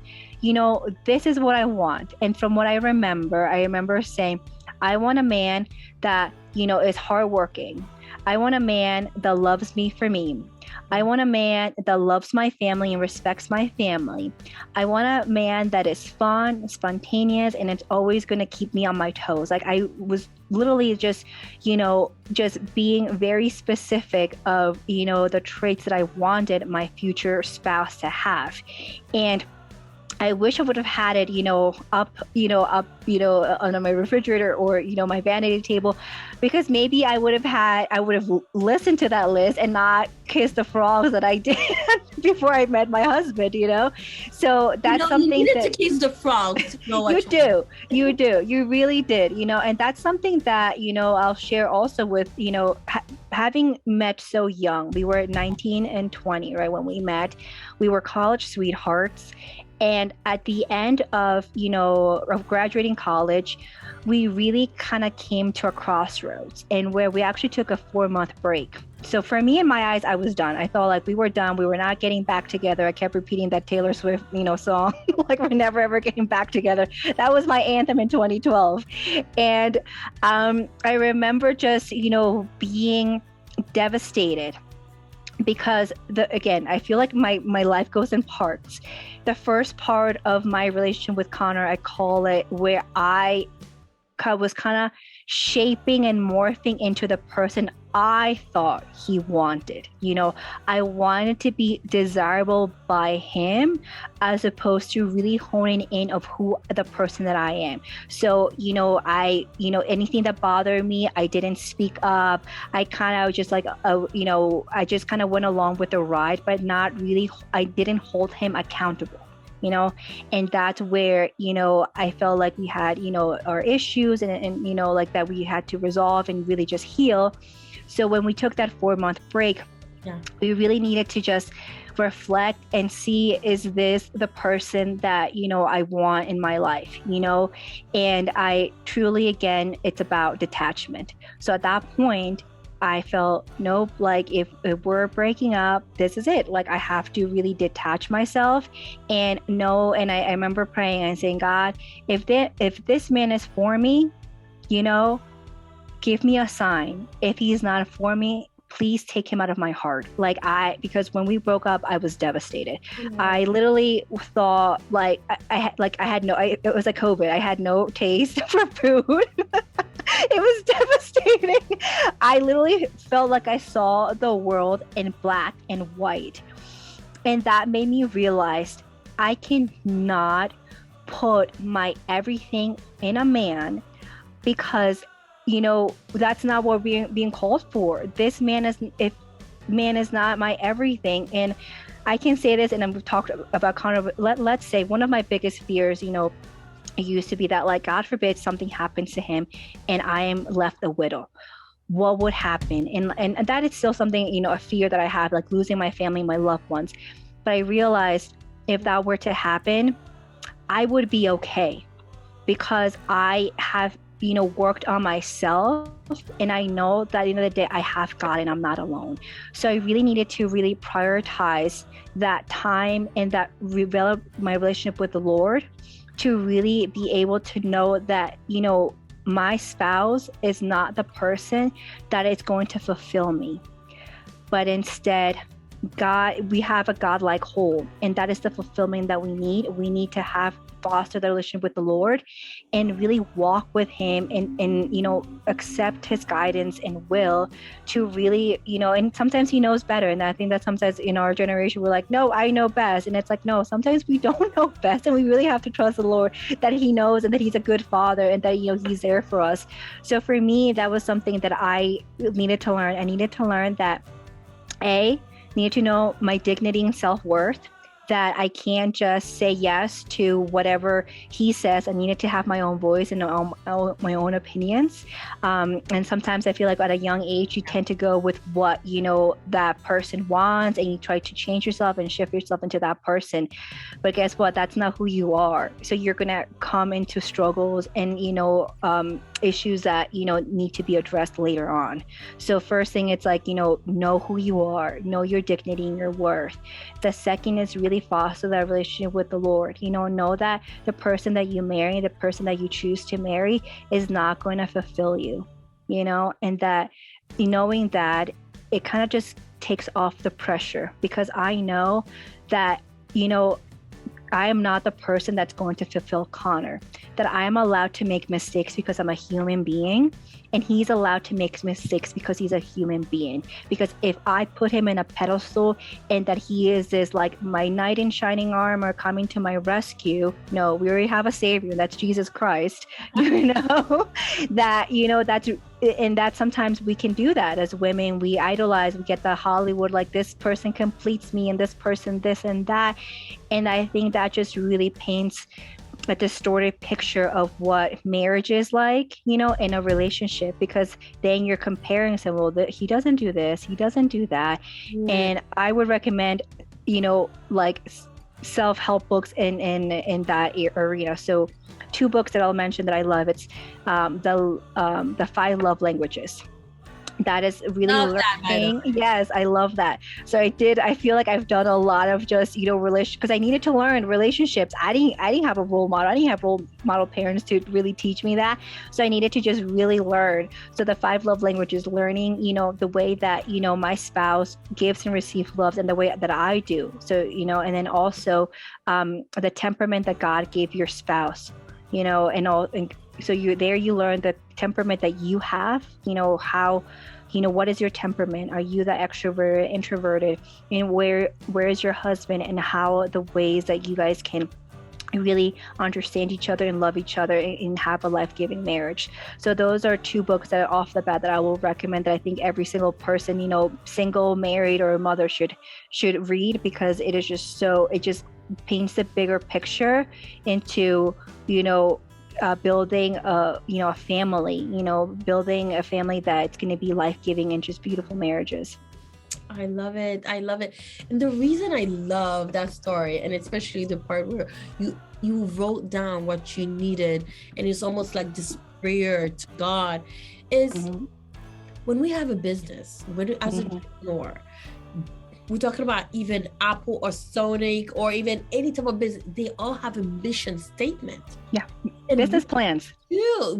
this is what I want. And from what I remember saying, I want a man that, is hardworking. I want a man that loves me for me. I want a man that loves my family and respects my family. I want a man that is fun, spontaneous, and it's always going to keep me on my toes. I was literally just being very specific of, the traits that I wanted my future spouse to have. And I wish I would have had it, up, on my refrigerator or, my vanity table, because maybe I would have listened to that list and not kissed the frogs that I did before I met my husband, So that's You something needed that to kiss the frog to know what you really did, and that's something that, I'll share also with, having met so young. We were 19 and 20, right? When we met, we were college sweethearts. And at the end of graduating college, we really kind of came to a crossroads, and where we actually took a 4-month break. So for me, in my eyes, I was done. I thought like we were done. We were not getting back together. I kept repeating that Taylor Swift, song, like we're never, ever getting back together. That was my anthem in 2012. And I remember just, being devastated, because again, I feel like my life goes in parts. The first part of my relationship with Connor, I call it, where I was kind of shaping and morphing into the person I thought he wanted. I wanted to be desirable by him, as opposed to really honing in of who the person that I am. So, anything that bothered me, I didn't speak up. I kind of just like, I just kind of went along with the ride, but not really, I didn't hold him accountable. And that's where, I felt like we had, our issues and, like that we had to resolve and really just heal. So when we took that 4-month break, we really needed to just reflect and see, is this the person that, I want in my life, and I truly, again, it's about detachment. So at that point, I felt, nope, like if we're breaking up, this is it. Like I have to really detach myself and know. And I remember praying and saying, God, if this man is for me, give me a sign. If he's not for me, please take him out of my heart. Because when we broke up, I was devastated. Mm-hmm. I literally thought it was like COVID. I had no taste for food. It was devastating. I literally felt like I saw the world in black and white. And that made me realize I cannot put my everything in a man, because that's not what we're being called for. This man is not my everything. And I can say this, and we've talked about Connor, let's say one of my biggest fears, it used to be that, like, God forbid something happens to him and I am left a widow. What would happen? And that is still something, a fear that I have, like losing my family, my loved ones. But I realized if that were to happen, I would be okay, because I have, worked on myself, and I know that at the end of the day, I have God and I'm not alone. So I really needed to really prioritize that time and that develop my relationship with the Lord, to really be able to know that, my spouse is not the person that is going to fulfill me, but instead, we have a God-like whole, and that is the fulfillment that we need. We need to foster the relationship with the Lord and really walk with him and accept his guidance and will to really, and sometimes he knows better. And I think that sometimes in our generation, we're like, no, I know best. And it's like, no, sometimes we don't know best. And we really have to trust the Lord that he knows and that he's a good father and that, he's there for us. So for me, that was something that I needed to learn. I needed to learn that needed to know my dignity and self-worth, that I can't just say yes to whatever he says. I needed to have my own voice and my own opinions. And sometimes I feel like at a young age, you tend to go with what, that person wants, and you try to change yourself and shift yourself into that person. But guess what? That's not who you are. So you're going to come into struggles and, issues that, need to be addressed later on. So first thing, it's like, know who you are, know your dignity and your worth. The second is really foster that relationship with the Lord. Know that the person that you marry, the person that you choose to marry, is not going to fulfill you, and that knowing that, it kind of just takes off the pressure, because I know that, I am not the person that's going to fulfill Connor, that I am allowed to make mistakes because I'm a human being, and he's allowed to make mistakes because he's a human being. Because if I put him in a pedestal and that he is this like my knight in shining armor coming to my rescue, no, we already have a savior, that's Jesus Christ, that sometimes we can do that as women. We idolize, we get the Hollywood, like this person completes me and this person this and that. And I think that just really paints a distorted picture of what marriage is like, in a relationship, because then you're comparing, saying, well, he doesn't do this, he doesn't do that. And I would recommend, like self-help books in that arena. So 2 books that I'll mention that I love, it's the 5 love languages. That is really learning. Yes, I love that. So I feel like I've done a lot of just, because I needed to learn relationships. I didn't have a role model. I didn't have role model parents to really teach me that. So I needed to just really learn. So the 5 love languages, learning, the way that, my spouse gives and receives love and the way that I do. So, and then also the temperament that God gave your spouse, and so you learn the temperament that you have, how, what is your temperament? Are you the extrovert, introverted? And where is your husband, and how the ways that you guys can really understand each other and love each other and have a life-giving marriage. So those are 2 books that are off the bat that I will recommend, that I think every single person, single, married, or a mother should read, because it is just it just paints a bigger picture into, building a family, building a family that's going to be life-giving and just beautiful marriages. I love it. And the reason I love that story, and especially the part where you wrote down what you needed, and it's almost like this prayer to God, is when we have a business, as an entrepreneur, we're talking about even Apple or Sonic or even any type of business, they all have a mission statement. Yeah. And business plans. Yeah.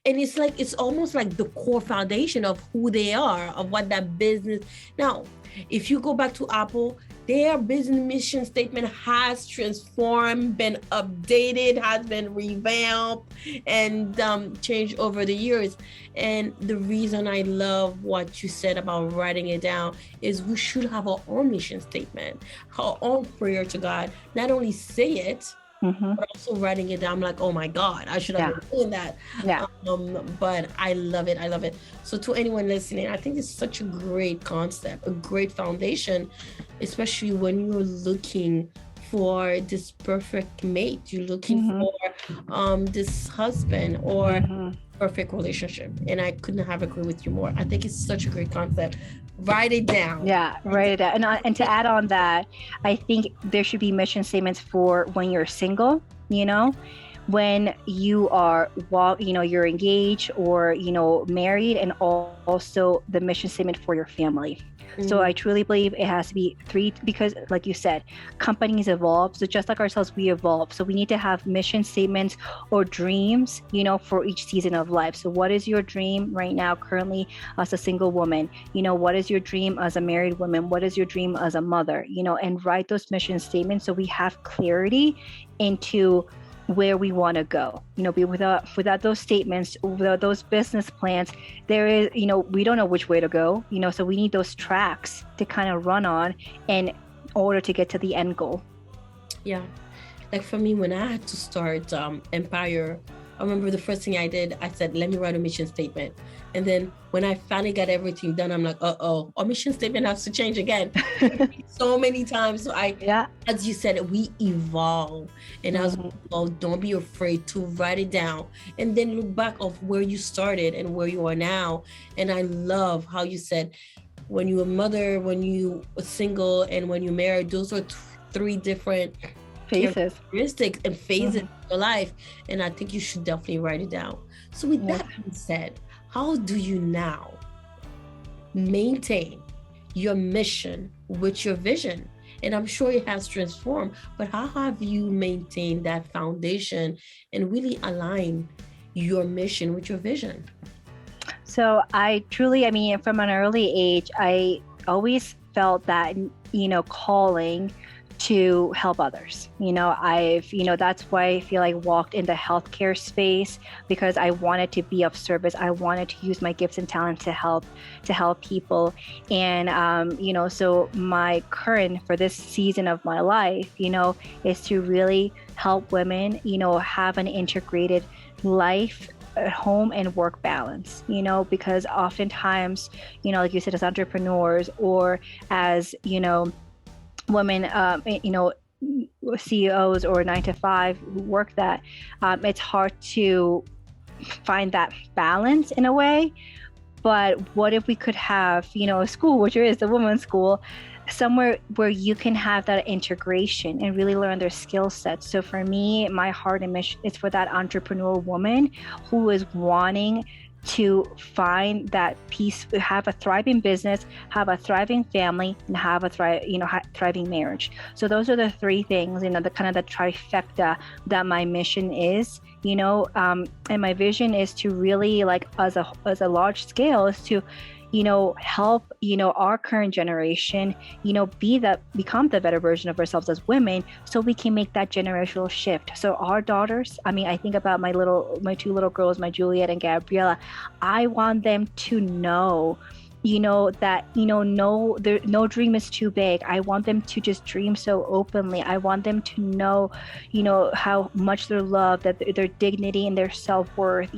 It's almost like the core foundation of who they are, of what that business. Now, if you go back to Apple, their business mission statement has transformed, been updated, has been revamped, and changed over the years. And the reason I love what you said about writing it down is we should have our own mission statement, our own prayer to God. Not only say it, but also writing it down. I'm like, oh my God, I should have been doing that. Yeah. But I love it. So to anyone listening, I think it's such a great concept, a great foundation, especially when you're looking for this perfect mate, you're looking for this husband or perfect relationship. And I couldn't have agreed with you more. I think it's such a great concept. Write it down. Yeah, write it down. And to add on that, I think there should be mission statements for when you're single, when you are, you're engaged or, married, and also the mission statement for your family. So I truly believe it has to be 3, because like you said, companies evolve. So just like ourselves, we evolve. So we need to have mission statements or dreams, for each season of life. So what is your dream right now, currently, as a single woman? What is your dream as a married woman? What is your dream as a mother? And write those mission statements so we have clarity into where we want to go. Without those statements, without those business plans, there is, we don't know which way to go, so we need those tracks to kind of run on in order to get to the end goal. Yeah. Like for me, when I had to start Empire, I remember the first thing I did, I said, let me write a mission statement. And then when I finally got everything done, I'm like, our mission statement has to change again. So many times. So as you said, we evolve. And as well, don't be afraid to write it down and then look back of where you started and where you are now. And I love how you said, when you were a mother, when you were single, and when you married, those are 3 different characteristics and phases of your life. And I think you should definitely write it down. So with that being said, how do you now maintain your mission with your vision? And I'm sure it has transformed, but how have you maintained that foundation and really align your mission with your vision? So I truly, from an early age, I always felt that, calling to help others. That's why I feel I walked in the healthcare space, because I wanted to be of service. I wanted to use my gifts and talents to help people. And, so my current for this season of my life, is to really help women, have an integrated life, home and work balance, because oftentimes, like you said, as entrepreneurs or as, women, CEOs or 9-to-5 who work that, it's hard to find that balance in a way. But what if we could have, a school, which is a women's school, somewhere where you can have that integration and really learn their skill sets. So for me, my heart and mission is for that entrepreneur woman who is wanting to find that peace, have a thriving business, have a thriving family, and have a thriving marriage. So those are the three things, the kind of the trifecta that my mission is, and my vision is to really, like, as a large scale, is to help, our current generation, become the better version of ourselves as women, so we can make that generational shift. So our daughters, I think about my two little girls, my Juliet and Gabriella, I want them to know, that, no dream is too big. I want them to just dream so openly. I want them to know, how much they're loved, that their dignity and their self-worth,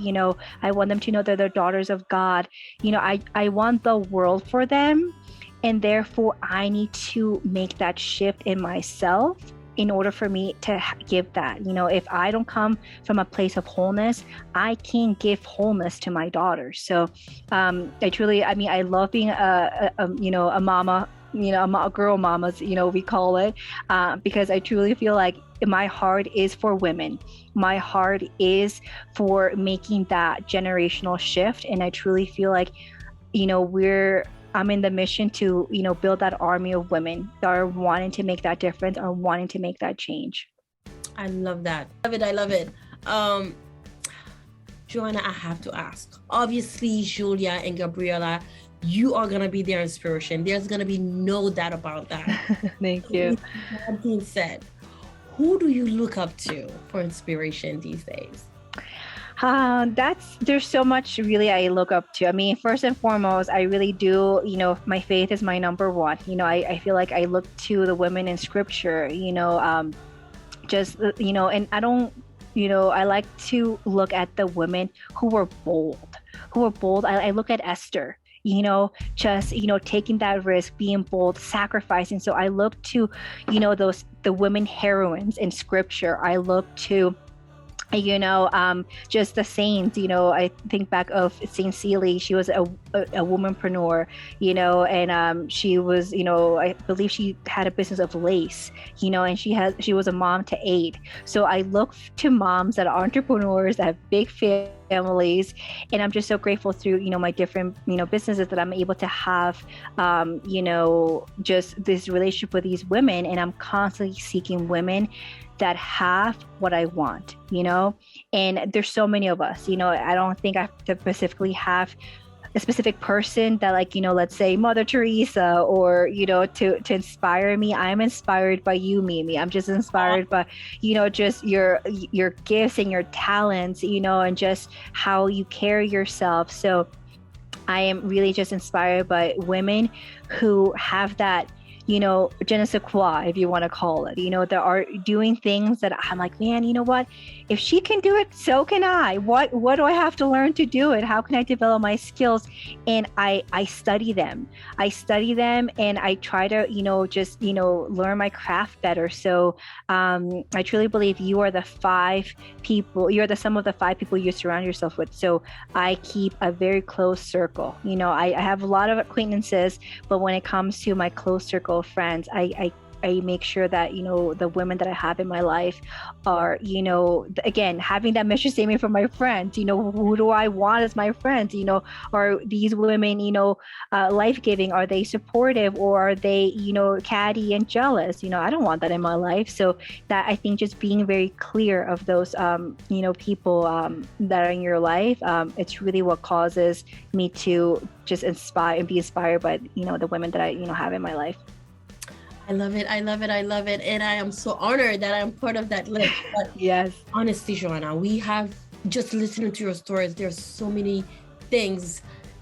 I want them to know that they're daughters of God. I want the world for them. And therefore I need to make that shift in myself in order for me to give that. If I don't come from a place of wholeness, I can't give wholeness to my daughters. So I love being a mama, a girl mamas, we call it, because I truly feel like my heart is for women. My heart is for making that generational shift. And I truly feel like, I'm in the mission to, build that army of women that are wanting to make that difference, or wanting to make that change. I love that. I love it. Johanna, I have to ask. Obviously, Julia and Gabriella, you are going to be their inspiration. There's going to be no doubt about that. Thank you. With that being said, who do you look up to for inspiration these days? There's so much really I look up to. First and foremost, I really do, my faith is my number one. I feel like I look to the women in scripture, and I don't, I like to look at the women who were bold. I look at Esther, taking that risk, being bold, sacrificing. So I look to, the women heroines in scripture. I look to, just the saints. I think back of Saint Celie. She was a womanpreneur, and she was, I believe she had a business of lace, and she was a mom to 8. So I look to moms that are entrepreneurs, that have big families, and I'm just so grateful through, my different, businesses that I'm able to have, just this relationship with these women. And I'm constantly seeking women that have what I want, and there's so many of us, I don't think I have to specifically have a specific person that, like, let's say Mother Teresa, or, to inspire me. I'm inspired by you, Mimi. I'm just inspired by, just your gifts and your talents, and just how you carry yourself. So I am really just inspired by women who have that, je ne sais quoi, if you want to call it, that are doing things that I'm like, man, you know what? If she can do it, so can I. What do I have to learn to do it? How can I develop my skills? And I study them. And I try to, learn my craft better. So I truly believe you are the sum of the 5 people you surround yourself with. So I keep a very close circle. I have a lot of acquaintances, but when it comes to my close circle of friends, I make sure that, the women that I have in my life are, again, having that mission statement from my friends, who do I want as my friends? Are these women, life-giving? Are they supportive, or are they, catty and jealous? I don't want that in my life. So that, I think, just being very clear of those, people that are in your life, it's really what causes me to just inspire and be inspired by, the women that I, have in my life. I love it. I love it. I love it. And I am so honored that I'm part of that list. But Yes. honestly, Johanna, we have just listening to your stories. There's so many things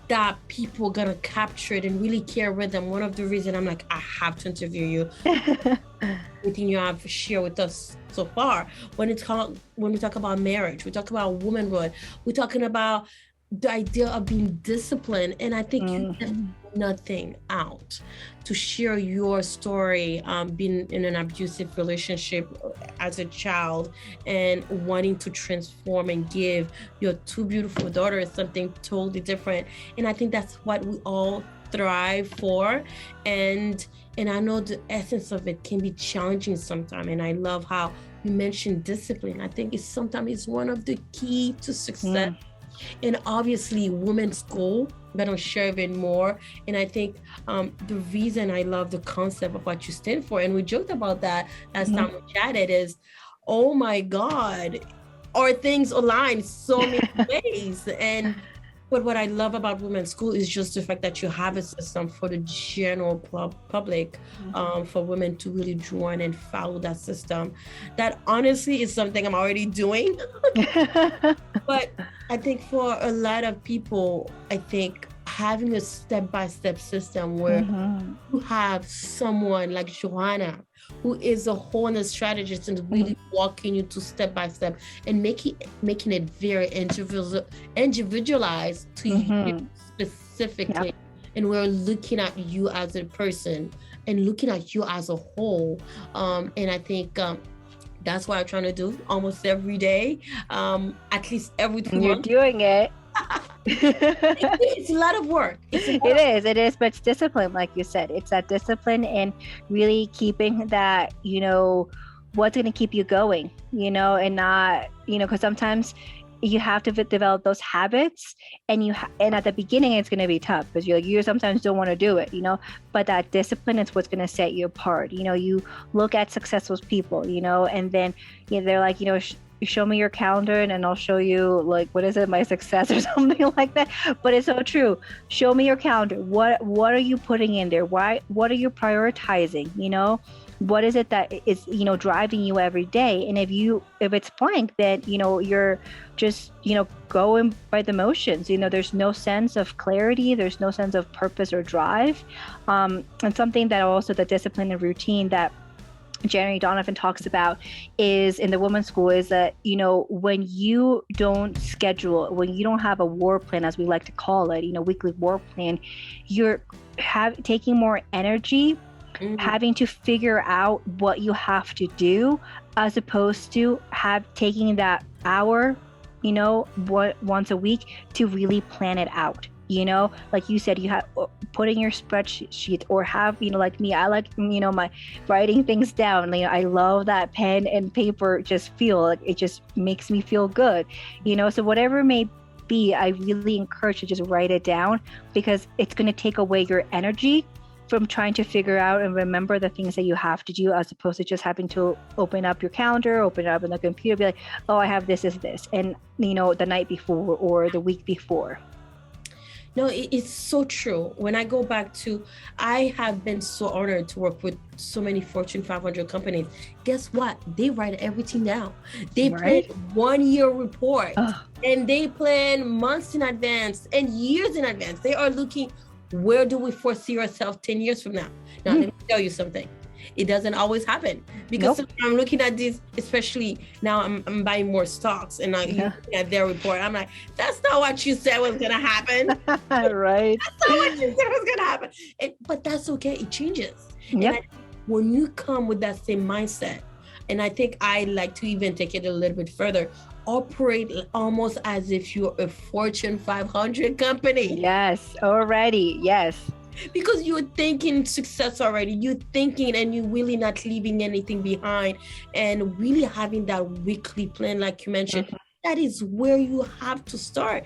that people gonna capture it and really care with them. One of the reasons I'm like, I have to interview you. Everything you have shared with us so far. When we talk about marriage, we talk about womanhood, we're talking about the idea of being disciplined. And I think you left nothing out to share your story, being in an abusive relationship as a child and wanting to transform and give your two beautiful daughters something totally different. And I think that's what we all thrive for. And I know the essence of it can be challenging sometimes. And I love how you mentioned discipline. I think it's sometimes one of the key to success. And obviously women's school, but I'll share even more. And I think the reason I love the concept of what you stand for, and we joked about that last time we chatted, is, oh my God, our things align so many ways. But what I love about women's school is just the fact that you have a system for the general public, for women to really join and follow that system. That honestly is something I'm already doing. But I think for a lot of people, I think having a step-by-step system where you have someone like Johanna, who is a wholeness strategist and really walking you to step by step and making it very individualized to you specifically. And we're looking at you as a person and looking at you as a whole. And I think that's what I'm trying to do almost every day, at least every 2 months. You're doing it. It's a lot of work. It is, but it's discipline, like you said. It's that discipline and really keeping that, what's going to keep you going, and not, because sometimes you have to develop those habits, and and at the beginning it's going to be tough because you sometimes don't want to do it, but that discipline is what's going to set you apart. You look at successful people, and then they're like, show me your calendar and then I'll show you, like, what is it, my success or something like that. But it's so true. Show me your calendar. What are you putting in there? What are you prioritizing? What is it that is, driving you every day? And if it's blank, then, you're just, going by the motions. There's no sense of clarity. There's no sense of purpose or drive. And something that also the discipline and routine that Jeremy Donovan talks about is in the women's school is that, when you don't schedule, when you don't have a war plan, as we like to call it, weekly war plan, you're taking more energy, having to figure out what you have to do, as opposed to taking that hour, once a week to really plan it out. Like you said, you have put in your spreadsheet or have, like me, I like, my writing things down. I love that pen and paper just feel like it just makes me feel good, so whatever it may be, I really encourage you to just write it down, because it's going to take away your energy from trying to figure out and remember the things that you have to do, as opposed to just having to open up your calendar, open it up in the computer, be like, oh, I have this, and the night before or the week before. No, it's so true. When I go back to, I have been so honored to work with so many Fortune 500 companies. Guess what? They write everything down. They plan 1 year report, and they plan months in advance and years in advance. They are looking, where do we foresee ourselves 10 years from now? Now, let me tell you something. It doesn't always happen, because I'm looking at this, especially now I'm buying more stocks and I'm looking at their report. I'm like, that's not what you said was going to happen. Right. That's not what you said was going to happen. But that's okay. It changes. Yep. When you come with that same mindset, and I think I like to even take it a little bit further, operate almost as if you're a Fortune 500 company. Yes, already. Yes. Because you're thinking success already, you're thinking, and you're really not leaving anything behind, and really having that weekly plan, like you mentioned, that is where you have to start.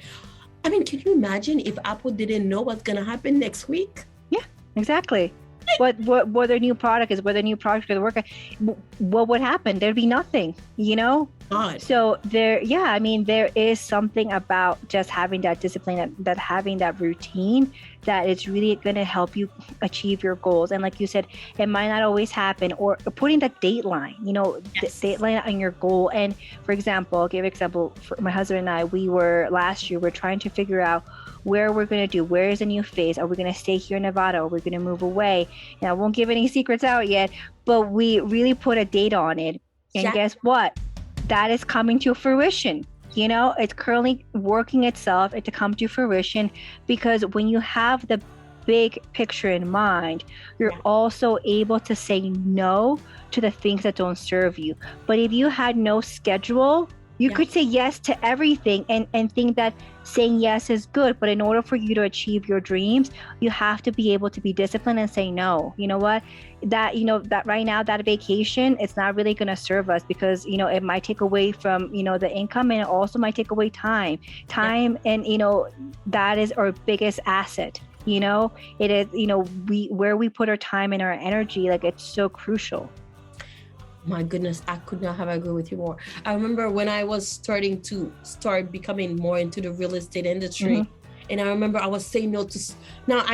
I mean, can you imagine if Apple didn't know what's going to happen next week? Yeah, exactly. What their new product is, what their new product is working, what would happen? There'd be nothing, God. So there is something about just having that discipline, that having that routine, that it's really going to help you achieve your goals. And like you said, it might not always happen, or putting that dateline, dateline on your goal. And for example, I'll give an example. For my husband and I, last year, we're trying to figure out where we're going to do, where is a new phase? Are we going to stay here in Nevada? Or are we going to move away? And I won't give any secrets out yet, but we really put a date on it. And guess what? That is coming to fruition. It's currently working itself to come to fruition, because when you have the big picture in mind, you're also able to say no to the things that don't serve you. But if you had no schedule, you could say yes to everything and think that saying yes is good. But in order for you to achieve your dreams, you have to be able to be disciplined and say no. You know what? That right now, that vacation, it's not really going to serve us, because, it might take away from, the income, and it also might take away time. And, that is our biggest asset. It is, where we put our time and our energy, like, it's so crucial. My goodness, I could not have agreed with you more. I remember when I was starting to becoming more into the real estate industry, and I remember I was saying no to. Now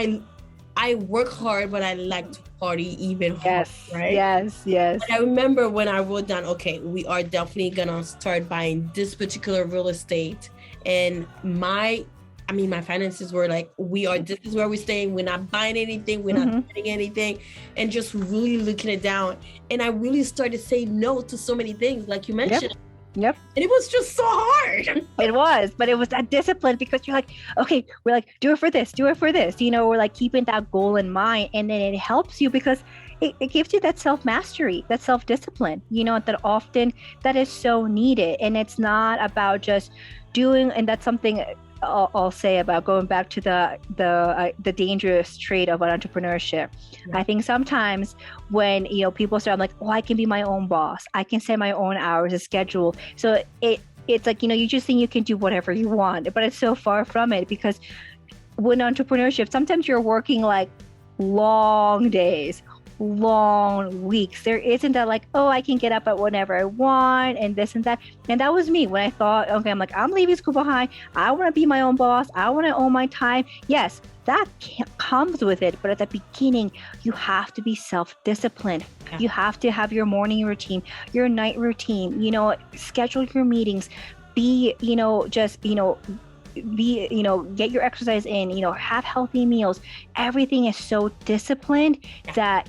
I work hard, but I like to party even harder, right? Yes. And I remember when I wrote down, okay, we are definitely gonna start buying this particular real estate, and my finances were like, this is where we're staying. We're not buying anything. We're not getting anything. And just really looking it down. And I really started saying no to so many things, like you mentioned. Yep. And it was just so hard. It was, but it was that discipline, because you're like, okay, we're like, do it for this. We're like keeping that goal in mind. And then it helps you, because it gives you that self-mastery, that self-discipline, that often that is so needed. And it's not about just doing, and that's something I'll say about going back to the dangerous trait of entrepreneurship. I think sometimes when people say, I'm like, I can be my own boss, I can set my own hours, a schedule. So it's like, you just think you can do whatever you want, but it's so far from it, because when entrepreneurship, sometimes you're working like long days, long weeks. There isn't that like, I can get up at whenever I want and this and that. And that was me when I thought, okay, I'm like, I'm leaving school behind. I want to be my own boss. I want to own my time. Yes, that comes with it. But at the beginning, you have to be self-disciplined. Yeah. You have to have your morning routine, your night routine, schedule your meetings, get your exercise in, have healthy meals. Everything is so disciplined that,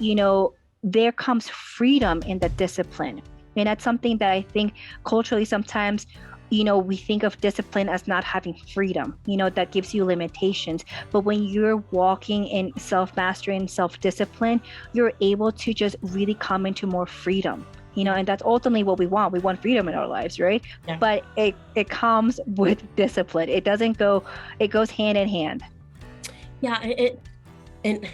there comes freedom in the discipline. And that's something that I think culturally sometimes, we think of discipline as not having freedom, that gives you limitations. But when you're walking in self-mastery and self-discipline, you're able to just really come into more freedom. And that's ultimately what we want. We want freedom in our lives, right? Yeah. But it comes with discipline. It goes hand in hand. Yeah. And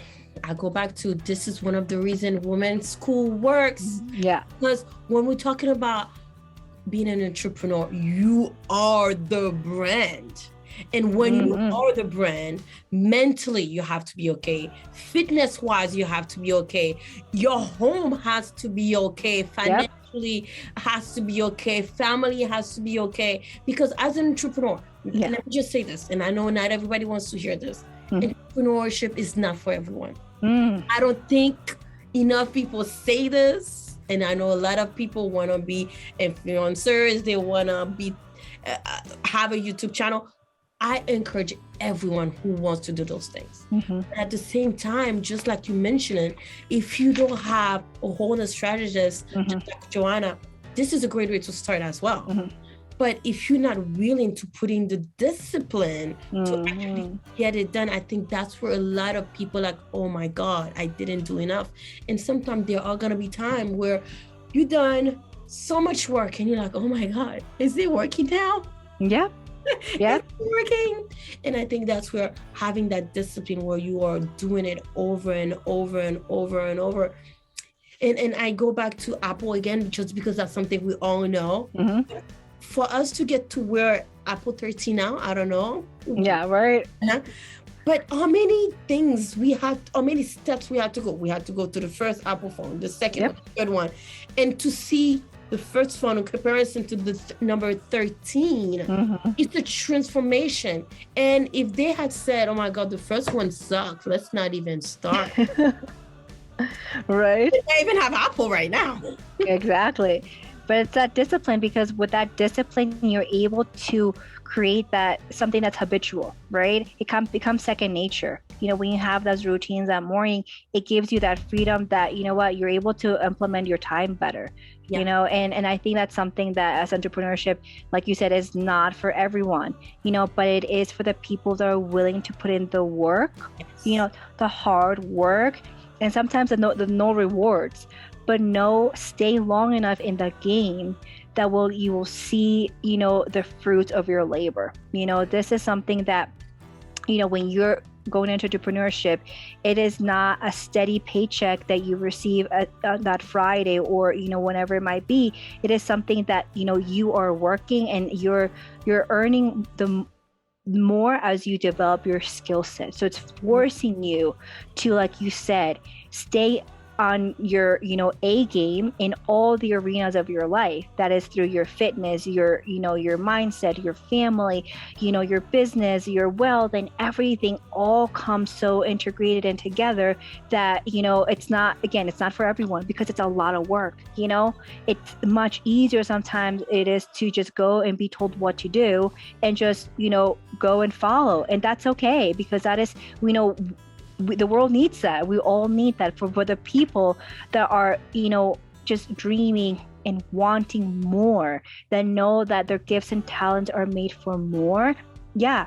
I go back to, this is one of the reasons women's school works. Yeah. Because when we're talking about being an entrepreneur, you are the brand. And when you are the brand, mentally, you have to be okay. Fitness-wise, you have to be okay. Your home has to be okay. Financially has to be okay. Family has to be okay. Because as an entrepreneur, let me just say this, and I know not everybody wants to hear this. Entrepreneurship is not for everyone. I don't think enough people say this. And I know a lot of people want to be influencers. They want to be have a YouTube channel. I encourage everyone who wants to do those things. At the same time, just like you mentioned, if you don't have a wholeness strategist, just like Johanna, this is a great way to start as well. But if you're not willing to put in the discipline to actually get it done, I think that's where a lot of people like, oh my God, I didn't do enough. And sometimes there are gonna be times where you've done so much work and you're like, oh my God, is it working now? Yeah. It's working. And I think that's where having that discipline where you are doing it over and over and over and over. And I go back to Apple again, just because that's something we all know. For us to get to where Apple 13 now, I don't know. Yeah, right. But how many steps we had to go? We had to go to the first Apple phone, the second one, the third one. And to see the first one in comparison to the number 13, it's a transformation. And if they had said, oh my God, the first one sucks, let's not even start. Right. They even have Apple right now. Exactly. But it's that discipline, because with that discipline, you're able to create that something that's habitual, right? It becomes second nature. When you have those routines that morning, it gives you that freedom that, you're able to implement your time better, and I think that's something that as entrepreneurship, like you said, is not for everyone, but it is for the people that are willing to put in the work, the hard work, and sometimes the no rewards, but stay long enough in the game that you will see, the fruits of your labor. This is something that, when you're going into entrepreneurship, it is not a steady paycheck that you receive that Friday or, whenever it might be. It is something that, you are working and you're earning the more as you develop your skill set. So it's forcing you to, like you said, stay on your, A game in all the arenas of your life. That is through your fitness, your mindset, your family, your business, your wealth, and everything all comes so integrated and together that, it's not for everyone, because it's a lot of work. It's much easier sometimes it is to just go and be told what to do and just, go and follow. And that's okay, because that is, the world needs that. We all need that for the people that are, just dreaming and wanting more, that know that their gifts and talents are made for more. Yeah,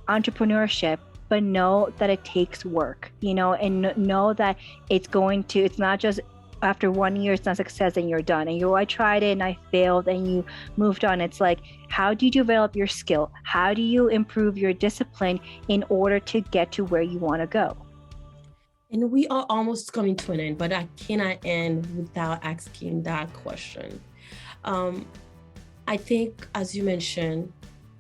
entrepreneurship, but know that it takes work, and know that it's not just after 1 year, it's not success and you're done. And I tried it and I failed and you moved on. It's like, how do you develop your skill? How do you improve your discipline in order to get to where you want to go? And we are almost coming to an end, but I cannot end without asking that question. I think, as you mentioned,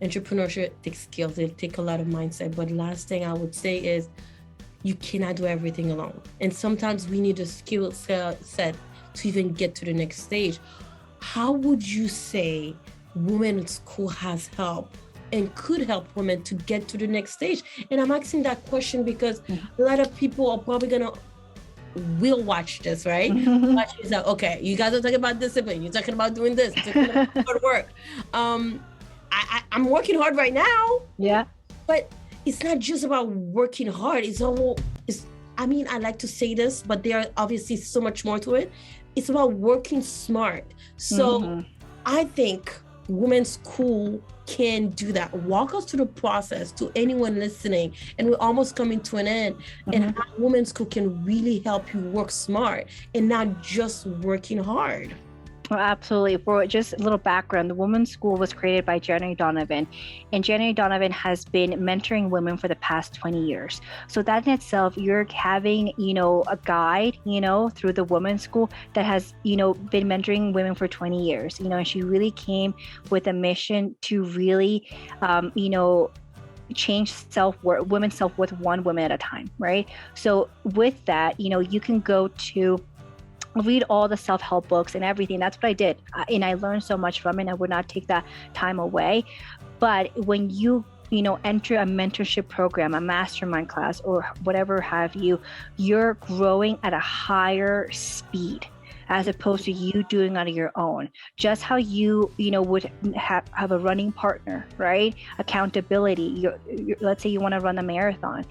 entrepreneurship takes skills. It takes a lot of mindset. But last thing I would say is, you cannot do everything alone. And sometimes we need a skill set to even get to the next stage. How would you say Women's School has helped and could help women to get to the next stage? And I'm asking that question because a lot of people are probably will watch this, right? Watch this out. Okay, you guys are talking about discipline. You're talking about doing this. You're talking about hard work. I'm working hard right now. Yeah. But it's not just about working hard. I like to say this, but there are obviously so much more to it. It's about working smart. So I think Women's School can do that. Walk us through the process to anyone listening, and we're almost coming to an end, and how Women's School can really help you work smart and not just working hard. Oh, absolutely. For just a little background, the Women's School was created by Jenny Donovan, and Jenny Donovan has been mentoring women for the past 20 years. So that in itself, you're having, a guide, through the Women's School that has, been mentoring women for 20 years, and she really came with a mission to really, change self-worth, women's self-worth one woman at a time, right? So with that, you can go to read all the self-help books and everything. That's what I did. And I learned so much from it. And I would not take that time away. But when you enter a mentorship program, a mastermind class, or whatever have you, you're growing at a higher speed as opposed to you doing on your own. Just how you would have a running partner, right? Accountability. Let's say you want to run a marathon,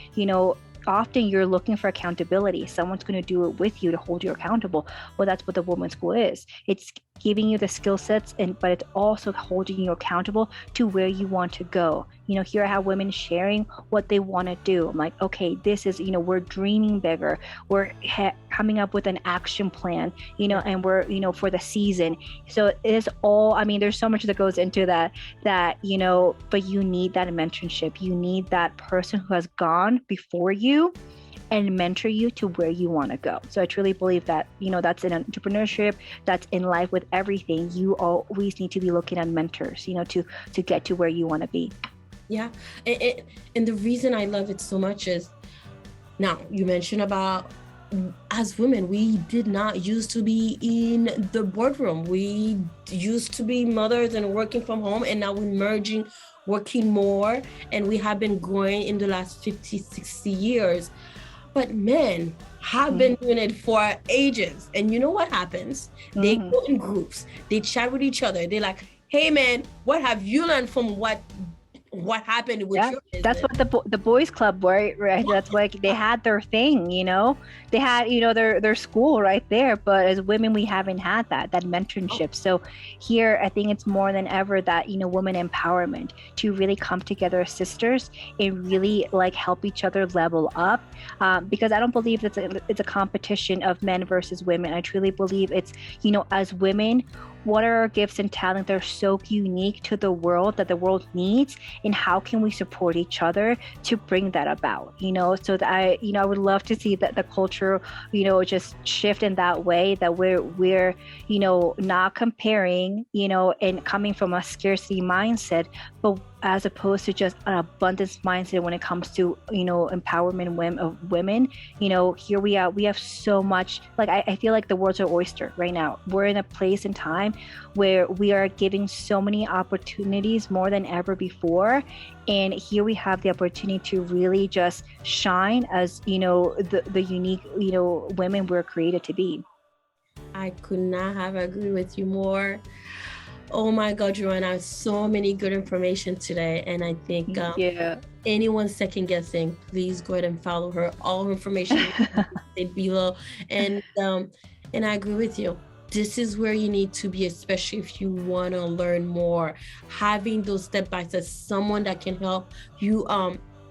often you're looking for accountability. Someone's going to do it with you to hold you accountable. Well, that's what the Women's School is. It's giving you the skill sets, but it's also holding you accountable to where you want to go. Here I have women sharing what they want to do. I'm like, okay, this is, we're dreaming bigger. We're coming up with an action plan, and we're, for the season. So it is all, there's so much that goes into that, but you need that mentorship. You need that person who has gone before you and mentor you to where you want to go. So I truly believe that, that's in entrepreneurship, that's in life with everything. You always need to be looking at mentors, to get to where you want to be. Yeah. And the reason I love it so much is, now you mentioned about, as women, we did not used to be in the boardroom. We used to be mothers and working from home, and now we're merging, working more, and we have been growing in the last 50, 60 years. But men have been doing it for ages. And you know what happens? They go in groups, they chat with each other. They're like, hey man, what have you learned from what happened with your business? That's what the boys club were, right? Yeah. That's like they had their thing, they had, their school right there. But as women, we haven't had that mentorship. So here, I think it's more than ever that, women empowerment to really come together as sisters and really like help each other level up. Because I don't believe it's a competition of men versus women. I truly believe it's, as women, what are our gifts and talents that are so unique to the world that the world needs, and how can we support each other to bring that about, so that I would love to see that the culture, just shift in that way, that we're not comparing, and coming from a scarcity mindset, but as opposed to just an abundance mindset when it comes to, empowerment of women. Here we have so much, like, I feel like the world's an oyster right now. We're in a place and time where we are giving so many opportunities more than ever before. And here we have the opportunity to really just shine as, the unique, women we're created to be. I could not have agreed with you more. Oh my God, Johanna, so many good information today. And I think anyone second guessing, please go ahead and follow her. All her information is below. And I agree with you. This is where you need to be, especially if you want to learn more. Having those step-by-step, someone that can help you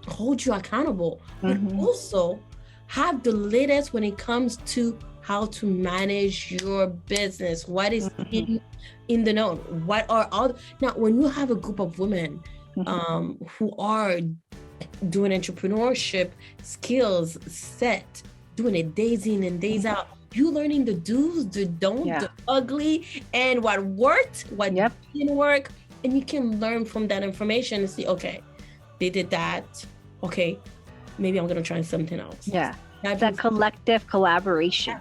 hold you accountable, but also have the latest when it comes to how to manage your business. What is in the know? What are all now? When you have a group of women who are doing entrepreneurship skills set, doing it days in and days out, you learning the do's, the don'ts, the ugly, and what worked, what didn't work, and you can learn from that information and see, okay, they did that. Okay, maybe I'm gonna try something else. Yeah. That collective collaboration,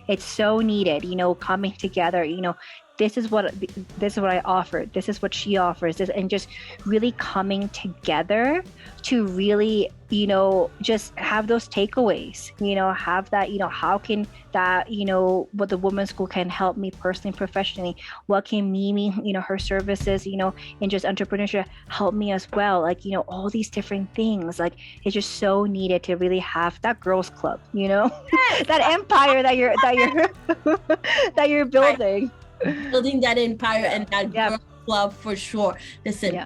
it's so needed, coming together, this is what I offer, this is what she offers, and just really coming together to really, just have those takeaways, have that, how can that, what the women's school can help me personally, professionally, what can Mimi, her services, and just entrepreneurship help me as well, like, all these different things, like, it's just so needed to really have that girls club, that empire that you're that you're building. Building that empire and that girl club for sure. Listen,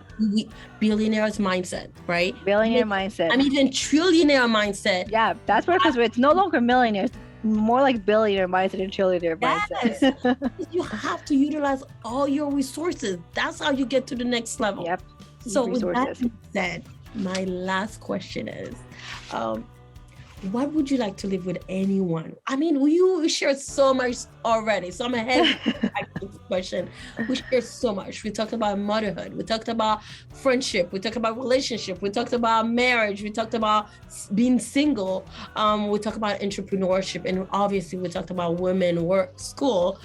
billionaires mindset, right? Billionaire mindset. I'm even trillionaire mindset. Yeah, that's because it's no longer millionaires, more like billionaire mindset and trillionaire mindset. You have to utilize all your resources. That's how you get to the next level. Yep. So with that being said, my last question is, what would you like to live with anyone? I mean, you shared so much already, so I'm ahead of this question. We shared so much. We talked about motherhood. We talked about friendship. We talked about relationship. We talked about marriage. We talked about being single. We talked about entrepreneurship. And obviously, we talked about women, work, school.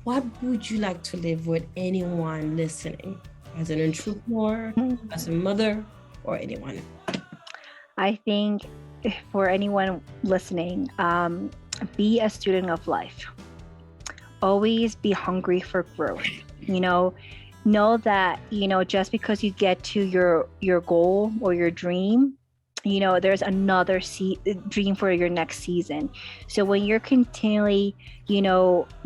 What would you like to live with anyone listening? As an entrepreneur, as a mother, or anyone? I think for anyone listening, be a student of life. Always be hungry for growth. Know that, just because you get to your goal or your dream, there's another dream for your next season. So when you're continually,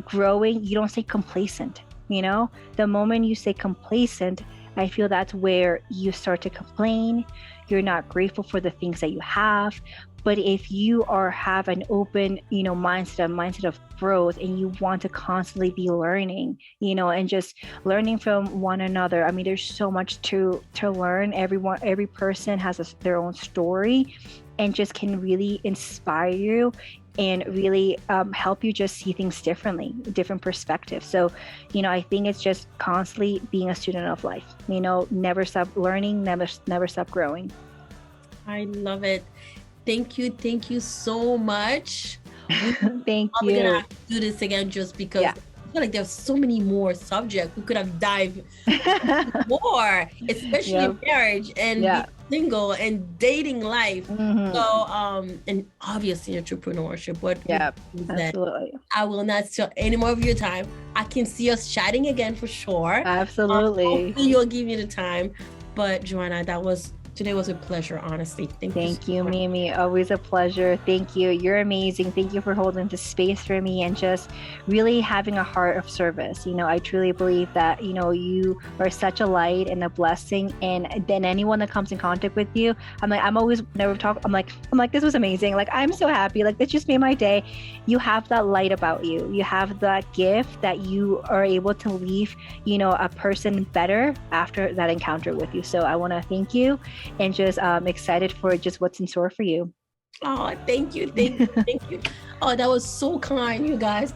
growing, you don't stay complacent. The moment you stay complacent, I feel that's where you start to complain. You're not grateful for the things that you have. But if you have an open, mindset of growth, and you want to constantly be learning, and just learning from one another. I mean, there's so much to learn. Every person has their own story, and just can really inspire you and really help you just see things differently, different perspectives. So, I think it's just constantly being a student of life, never stop learning, never stop growing. I love it. Thank you so much Thank We're gonna you. have to do this again just because Yeah. I feel like there's so many more subjects we could have dived more, especially Yep. marriage and Yeah. being single and dating life. Mhm. So, and obviously entrepreneurship. What Yeah, is that? absolutely. I will not steal any more of your time. I can see us chatting again for sure. Absolutely. Hopefully you'll give me the time. But Johanna, today was a pleasure, honestly. Thank so you, much. Mimi. Always a pleasure. Thank you. You're amazing. Thank you for holding the space for me and just really having a heart of service. I truly believe that, you are such a light and a blessing. And then anyone that comes in contact with you, I'm always never talk. I'm like, this was amazing. Like, I'm so happy. Like, that just made my day. You have that light about you. You have that gift that you are able to leave, a person better after that encounter with you. So I want to thank you and just excited for just what's in store for you. Oh, thank you. Thank you. Oh, that was so kind, you guys.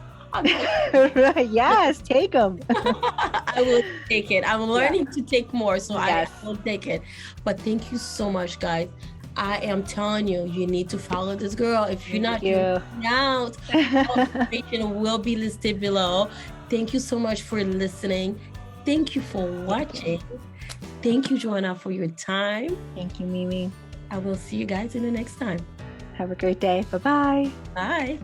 Yes, take them. I will take it. I'm learning to take more, so Yes. I will take it. But thank you so much, guys. I am telling you, you need to follow this girl. If you're not reaching out, information will be listed below. Thank you so much for listening. Thank you for watching. Thank you, Johanna, for your time. Thank you, Mimi. I will see you guys in the next time. Have a great day. Bye-bye. Bye.